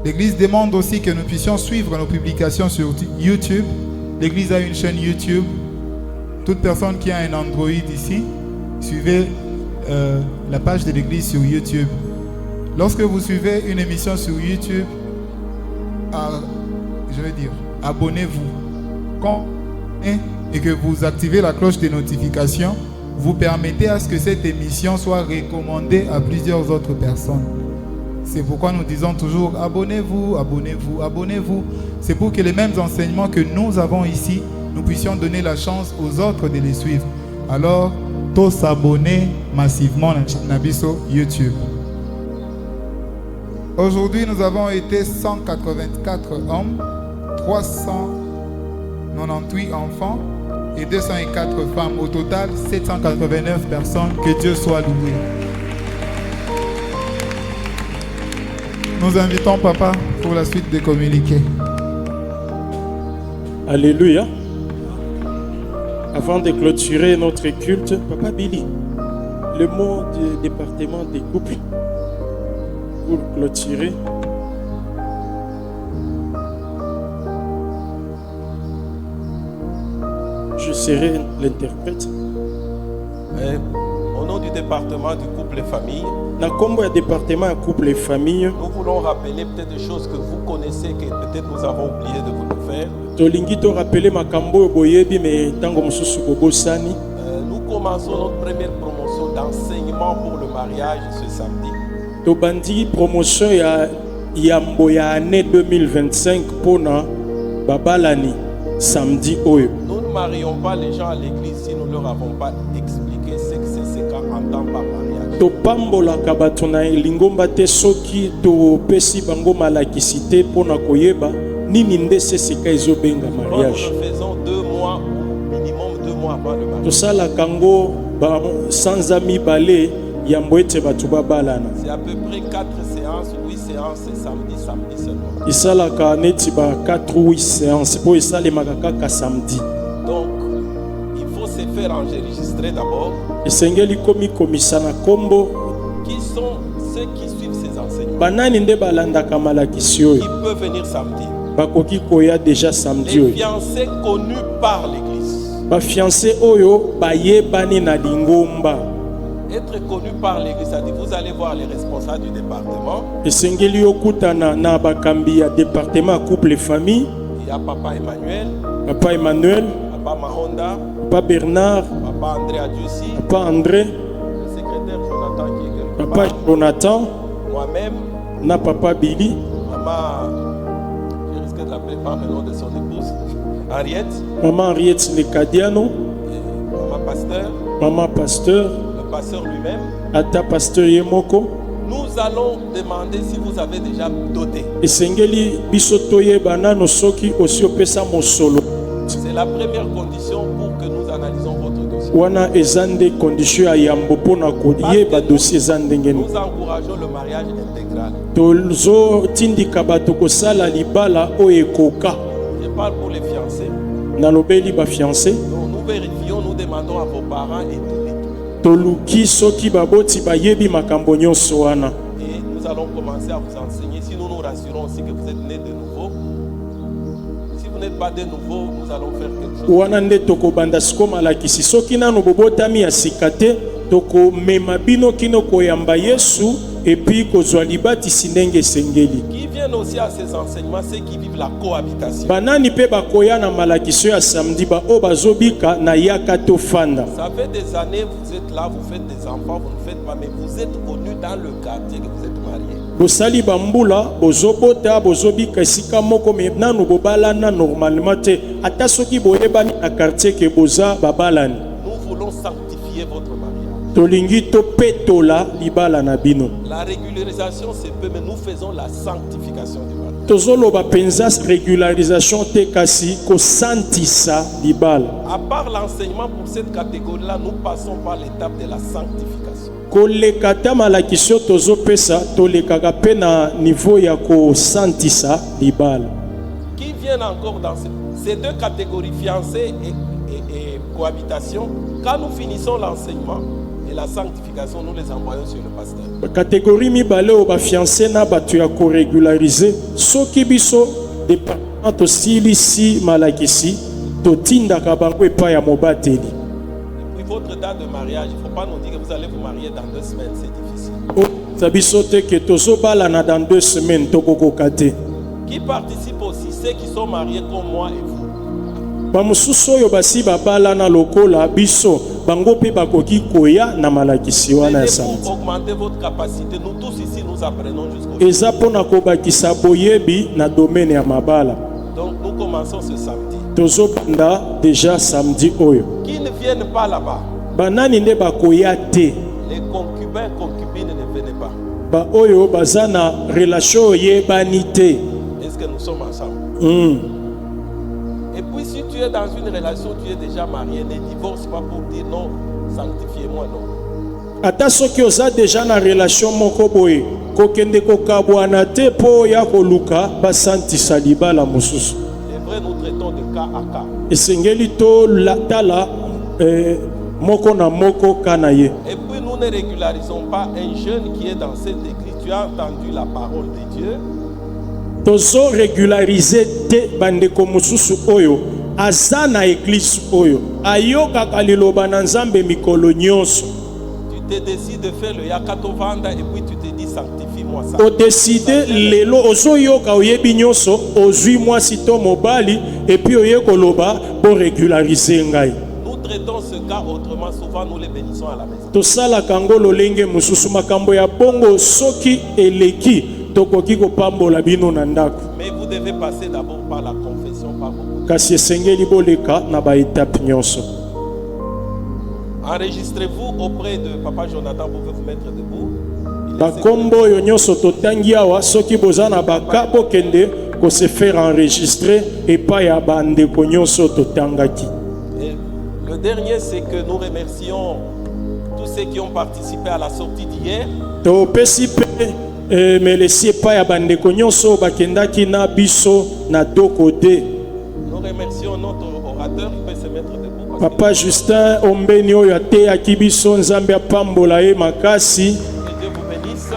L'Église demande aussi que nous puissions suivre nos publications sur YouTube. L'Église a une chaîne YouTube. Toute personne qui a un Android ici, suivez la page de l'Église sur YouTube. Lorsque vous suivez une émission sur YouTube, abonnez-vous. Et que vous activez la cloche de notification, vous permettez à ce que cette émission soit recommandée à plusieurs autres personnes. C'est pourquoi nous disons toujours abonnez-vous, abonnez-vous, abonnez-vous. C'est pour que les mêmes enseignements que nous avons ici, nous puissions donner la chance aux autres de les suivre. Alors, tous s'abonner massivement à Nabiso YouTube. Aujourd'hui, nous avons été 184 hommes, 398 enfants et 204 femmes. Au total, 789 personnes. Que Dieu soit loué. Nous invitons Papa pour la suite des communiqués. Alléluia. Avant de clôturer notre culte, Papa Billy, le mot du département des couples pour clôturer. Je serai l'interprète. Au nom du département du couple et famille, Dans le département du couple et famille, nous voulons rappeler peut-être des choses que vous connaissez, que peut-être nous avons oublié de vous le faire. Nous commençons notre première promotion d'enseignement pour le mariage ce samedi. Tobandi promotion ya Yamboya année 2025 pour Babalani samedi oyo. Nous ne marions pas les gens à l'église si nous ne leur avons pas expliqué ce que c'est ce qu'on entend par mariage. Topambola kabatuna lingomba te soki to pesi bango malakisite pona koyeba nini ndese seka ezobenga mariage. Nous le faisons 2 mois ou minimum 2 mois avant le mariage. Tosala kango ba sans amis balé yamboete batu babalana. C'est à peu près 4 séances, 8 séances samedi seulement. Isala ka neti ba 4 ou 8 séances pour isale makaka samedi. Donc, il faut se faire enregistrer d'abord. Esengeli komi komisana kombo. Qui sont ceux qui suivent ces enseignements? Banani nde balanda kamalakisio. Qui peut venir samedi? Bakoki koya déjà samedi. Les fiancés connus par l'église. Ba fiancé oyo baye bani na lingomba. Être connu par l'église, ça dit vous allez voir les responsables du département. Esengeli okutana na bakambi ya département couple et famille. Il y a Papa Emmanuel. Papa Emmanuel. Papa Mahonda. Papa Bernard. Papa André Adjussi. Papa André. Le secrétaire Jonathan qui est quelque Papa part. Jonathan. Moi-même. Na Papa Billy. Maman, je risque de l'appeler par le nom de son épouse. Henriette. Maman Henriette Lecadiano. Maman Pasteur. Maman Pasteur. Le pasteur lui-même. Ata Pasteur Yemoko. Nous allons demander si vous avez déjà doté. Esengeli bisotoye banano soki osiopesa mosolo. C'est la première condition pour que nous analysons votre dossier. Wana ezande condition ya yambo pona koyeba dossier zandengeni. Nous encourageons le mariage intégral. Tozo tindika bato kosala libala oyekoka. Je parle pour les fiancés. Nalobeli ba fiancé. Donc nous vérifions, nous demandons à vos parents et tout. Toluki soki baboti bayebi makambo nyonso wana. Et nous allons commencer à vous enseigner. Si nous nous rassurons aussi que vous êtes nés de nouveau. Si vous n'êtes pas de nouveau, nous allons faire quelque chose. Wana nde tokobanda siko malakisi soki nano bobotami ya sikate toko mema bino kino koyamba Yesu et puis kozwa libatisi ndenge sengeli. Qui viennent aussi à ces enseignements, ceux qui vivent la cohabitation. Banani pe bakoya na malakisio ya samedi ba o bazobika na yaka to fanda. Ça fait des années vous êtes là, vous faites des enfants, vous ne faites pas, mais vous êtes connus dans le quartier que vous êtes mariés. Bosali bambula bozobota bozobika esika moko me nanu bobalana normalement te ata soki boyebani na quartier ke boza babalani. Nous voulons sanctifier votre mariage. Tolingi to petola libala na bino. La régularisation c'est peu, mais nous faisons la sanctification du mariage. Tozoloba penza régularisation te kasi ko santisa libala. À part l'enseignement pour cette catégorie-là, nous passons par l'étape de la sanctification. Kolekata malakisio tozopesa tolekaka pe na niveau ya ko santisa libala. Qui viennent encore dans ces deux catégories, fiancés et cohabitation, quand nous finissons l'enseignement et la sanctification, nous les envoyons sur le pasteur. Catégorie mibale o ba fiancé na batu ya ko régulariser soki biso département to silisi malakisi to tinda ka bango epa ya mobateli. Et puis votre date de mariage, il ne faut pas nous dire que vous allez vous marier dans 2 semaines, c'est difficile. O sabiso te ke tozo bala na dans 2 semaines to koko kate. Qui participe aussi, ceux qui sont mariés comme moi et vous. bamosusu oyo basi babala na lokola biso bango pe bakoki koya na malakisi wana ya C'est samedi. pour augmenter votre capacité. Nous tous ici, nous apprenons jusqu'au Eza mpona kobakisa boyebi na domaine ya mabala. Donc nous commençons ce samedi. Tozobanda déjà samedi oyo. Qui ne viennent pas là-bas, Banani nde bakoya te. les concubins, concubines ne venaient pas. Ba oyo baza na relation yebani te. Est-ce que nous sommes ensemble? Et puis si tu es dans une relation, tu es déjà marié, ne divorce pas pour dire non, sanctifiez-moi, non. Ata soki oza déjà na relation moko boye kokende kokabwana te po ya koluka basantisa libala mosusu. C'est vrai, nous traitons de cas à cas. Esengeli to tala moko na moko kana ye. Et puis nous ne régularisons pas un jeune qui est dans cette église. Tu as entendu la parole de Dieu. Tozo régulariser te bandeko mosusu oyo aza na église oyo ayokaka liloba na Nzambe mikolo nyonso. Tu te décides de faire le Yakato Vanda et puis tu te dis sanctifie-moi ça. O décider lelo ozoyoka oyebi nyonso ozwi mwasi to mobali et puis oye koloba bo régulariser ngai. Nous traitons ce cas autrement, souvent nous les bénissons à la maison. Tosala kango lolenge mosusu makambo ya bongo soki eleki tokoki kopambola bino na ndako. Mais vous devez passer d'abord par la confession, par beaucoup. Kasi esengeli boleka na ba étape nyonso. Enregistrez-vous auprès de Papa Jonathan, vous pouvez vous mettre debout. Bakombo oyo nyonso totangi awa soki boza na baka bokende ko se faire enregistrer epai ya bandeko nyonso totangaki. Et le dernier, c'est que nous remercions tous ceux qui ont participé à la sortie d'hier. Topesi pe melesi epai ya bandeko nyonso bakendaki na biso na doko de. Nous remercions notre orateur, il peut se mettre debout. Papa Justin ombeni oyo ateyaki biso Nzambe apambola ye makasi. Que Dieu vous bénisse.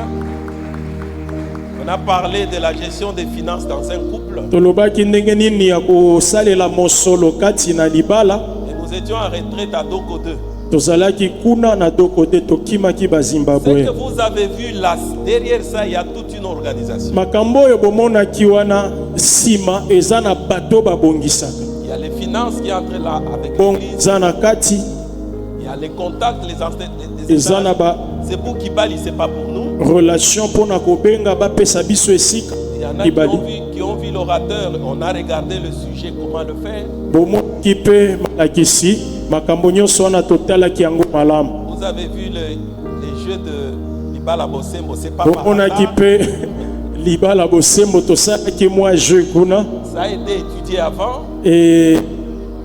On a parlé de la gestion des finances dans un couple. Tolobaki ndenge nini ya kosalela mosolo kati na libala. Et nous étions en retraite à Doko 2. Tozalaki kuna na doko de tokimaki Ce bazimbabwe. que vous avez vu là, derrière ça, il y a toute une organisation. Makambo oyo bomonaki wana sima eza na bato babongisaka. Il y a les finances qui entrent là avec Bon l'église. eza na kati Il y a les contacts, les eza na ba c'est pour Kibali, c'est pas pour nous. relation mpona kobenga bapesa biso esika Il y en a Kibali. qui ont vu l'orateur. On a regardé le sujet, comment le faire. bomonaki mpe malakisi makambo nyonso wana totalaki yango malamu. Vous avez vu les jeux de Libala Bosembo, c'est pas par bomonaki hasard. mpe libala bosembo tosalaki mwa jeu kuna Ça a été étudié avant.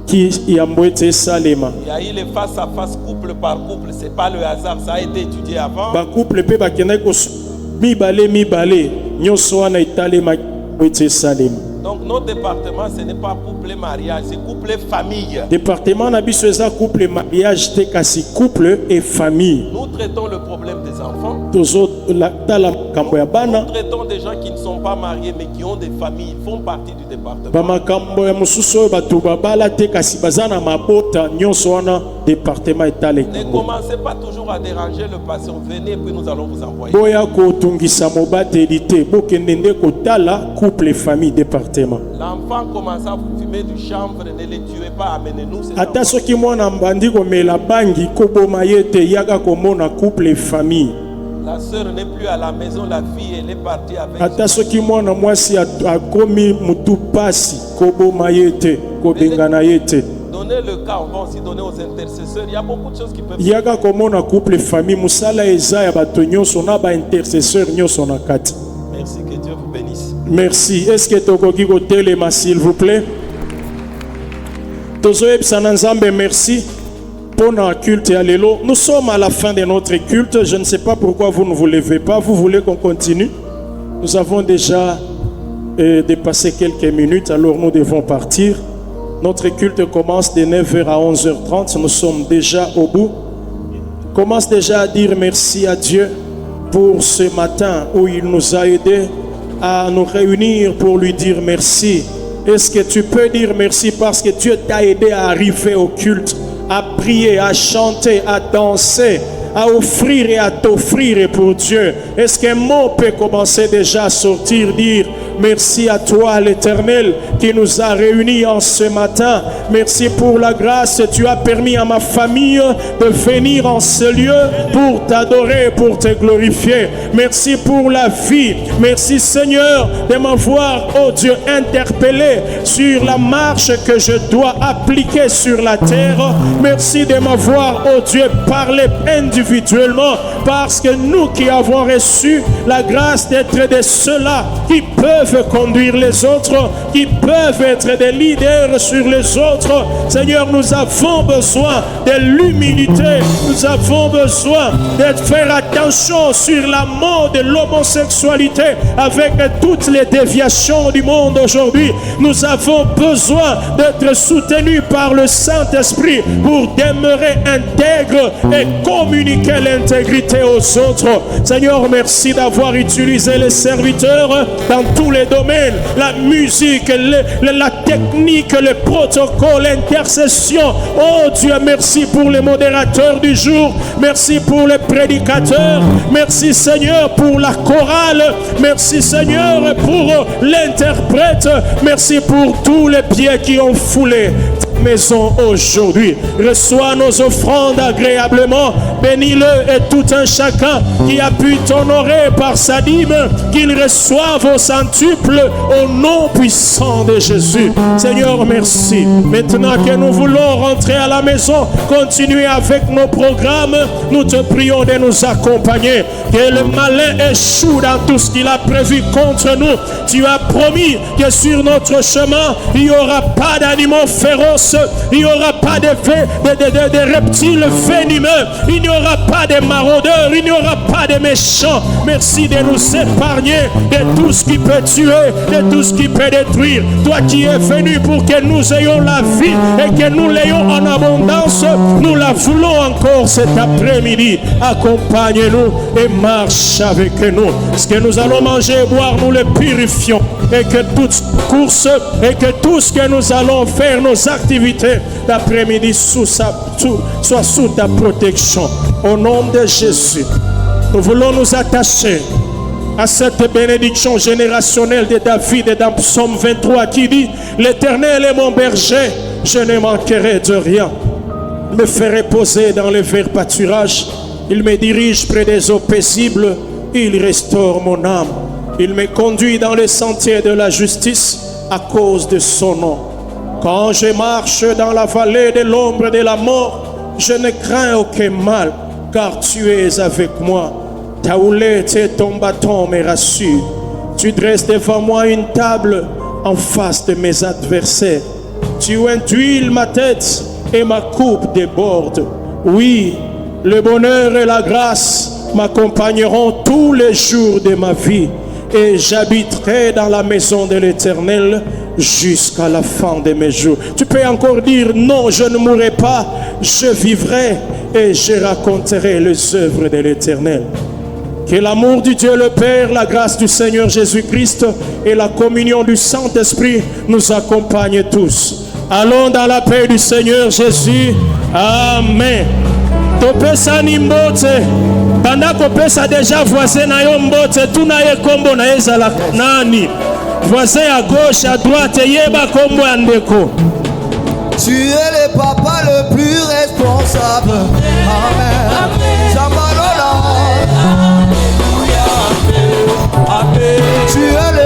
ki yambo ete esalema. Il y a eu les face à face, couple par couple. C'est pas le hasard. Ça a été étudié avant. Bacouple mpe bakendaki mibale nyonso wana etalemaki ete esalema. Donc notre département, ce n'est pas couple mariage, c'est couple famille. Département na biso eza couple mariage te kasi couple et famille. Nous traitons le problème des enfants. Tozotala makambo ya bana. Nous traitons des gens qui ne sont pas mariés mais qui ont des familles, ils font partie du département. Bamakambo ya mosusu oyo bato babala te kasi baza na mabota nyonso wana département etaleka. Ne commencez pas toujours à déranger le patient. Venez puis nous allons vous envoyer. Boya kotungisa mobateli te bokende nde kotala couple et famille département. L'enfant commence à fumer du chanvre, ne les tuez pas, amenez-nous ces Ata enfants. soki mwana mbandi komela bangi koboma ye te yaka komona couple et famille. La sœur n'est plus à la maison, la fille elle est partie avec. Ata soki mwana mwasi akomi mutu pasi koboma ye te kobengana ye te. Donnez le cas, on va aussi donner aux intercesseurs. Il y a beaucoup de choses qui peuvent. Yaka komona couple et famille musala eza ya bato nyonso na ba intercesseur nyonso na kati. Merci, que Dieu vous bénisse. Merci. Est-ce que tokoki kotelema s'il vous plaît? Tozoyebisa na Nzambe merci pour notre culte à l'élo. Nous sommes à la fin de notre culte. Je ne sais pas pourquoi vous ne vous levez pas. Vous voulez qu'on continue? Nous avons déjà dépassé quelques minutes, alors nous devons partir. Notre culte commence de 9h à 11h30. Nous sommes déjà au bout. Commence déjà à dire merci à Dieu pour ce matin où il nous a aidés à nous réunir pour lui dire merci. Est-ce que tu peux dire merci parce que Dieu t'a aidé à arriver au culte, à prier, à chanter, à danser, à offrir et à t'offrir pour Dieu? Est-ce qu'un mot peut commencer déjà à sortir, dire Merci à toi, l'Éternel, qui nous a réunis en ce matin. Merci pour la grâce que tu as permis à ma famille de venir en ce lieu pour t'adorer, pour te glorifier. Merci pour la vie. Merci, Seigneur, de m'avoir, oh Dieu, interpellé sur la marche que je dois appliquer sur la terre. Merci de m'avoir, oh Dieu, parlé individuellement, parce que nous qui avons reçu la grâce d'être de ceux-là qui peuvent conduire les autres, qui peuvent être des leaders sur les autres. Seigneur, nous avons besoin de l'humilité. Nous avons besoin de faire attention sur la mort de l'homosexualité avec toutes les déviations du monde aujourd'hui. Nous avons besoin d'être soutenus par le Saint-Esprit pour demeurer intègres et communiquer l'intégrité aux autres. Seigneur, merci d'avoir utilisé les serviteurs dans tous les domaines, la musique, la technique, le protocole, l'intercession. Oh Dieu, merci pour les modérateurs du jour, merci pour les prédicateurs, merci Seigneur pour la chorale, merci Seigneur pour l'interprète, merci pour tous les pieds qui ont foulé maison aujourd'hui. Reçois nos offrandes agréablement, bénis-le et tout un chacun qui a pu t'honorer par sa dîme, qu'il reçoive au centuple au nom puissant de Jésus. Seigneur, merci. Maintenant que nous voulons rentrer à la maison, continuer avec nos programmes, nous te prions de nous accompagner. Que le malin échoue dans tout ce qu'il a prévu contre nous. Tu as promis que sur notre chemin, il n'y aura pas d'animaux féroces, il n'y aura pas de reptiles venimeux, il n'y aura pas de maraudeurs, il n'y aura pas de méchants. Merci de nous épargner de tout ce qui peut tuer, de tout ce qui peut détruire. Toi qui es venu pour que nous ayons la vie et que nous l'ayons en abondance, nous la voulons encore cet après-midi. Accompagne-nous et marche avec nous. Ce que nous allons manger et boire, nous le purifions. Et que toute course et que tout ce que nous allons faire, nos activités d'après-midi soit sous ta protection. Au nom de Jésus, nous voulons nous attacher à cette bénédiction générationnelle de David dans Psaume 23 qui dit: l'Éternel est mon berger, je ne manquerai de rien. Il me fait reposer dans les verts pâturages, il me dirige près des eaux paisibles, il restaure mon âme. Il me conduit dans les sentiers de la justice à cause de son nom. Quand je marche dans la vallée de l'ombre de la mort, je ne crains aucun mal, car tu es avec moi. Ta houlette et ton bâton me rassurent. Tu dresses devant moi une table en face de mes adversaires. Tu induis ma tête et ma coupe déborde. Oui, le bonheur et la grâce m'accompagneront tous les jours de ma vie. Et j'habiterai dans la maison de l'Éternel jusqu'à la fin de mes jours. Tu peux encore dire: non, je ne mourrai pas, je vivrai et je raconterai les œuvres de l'Éternel. Que l'amour du Dieu le Père, la grâce du Seigneur Jésus-Christ et la communion du Saint-Esprit nous accompagnent tous. Allons dans la paix du Seigneur Jésus. Amen. Topesa ni mbote banda kopesa déjà voisin na yo mbote tuna ye kombo na ezala nani voisin à gauche à droite yeba kombo ya ndeko. Tu es le papa le plus responsable. Amen. Amen. Tu es le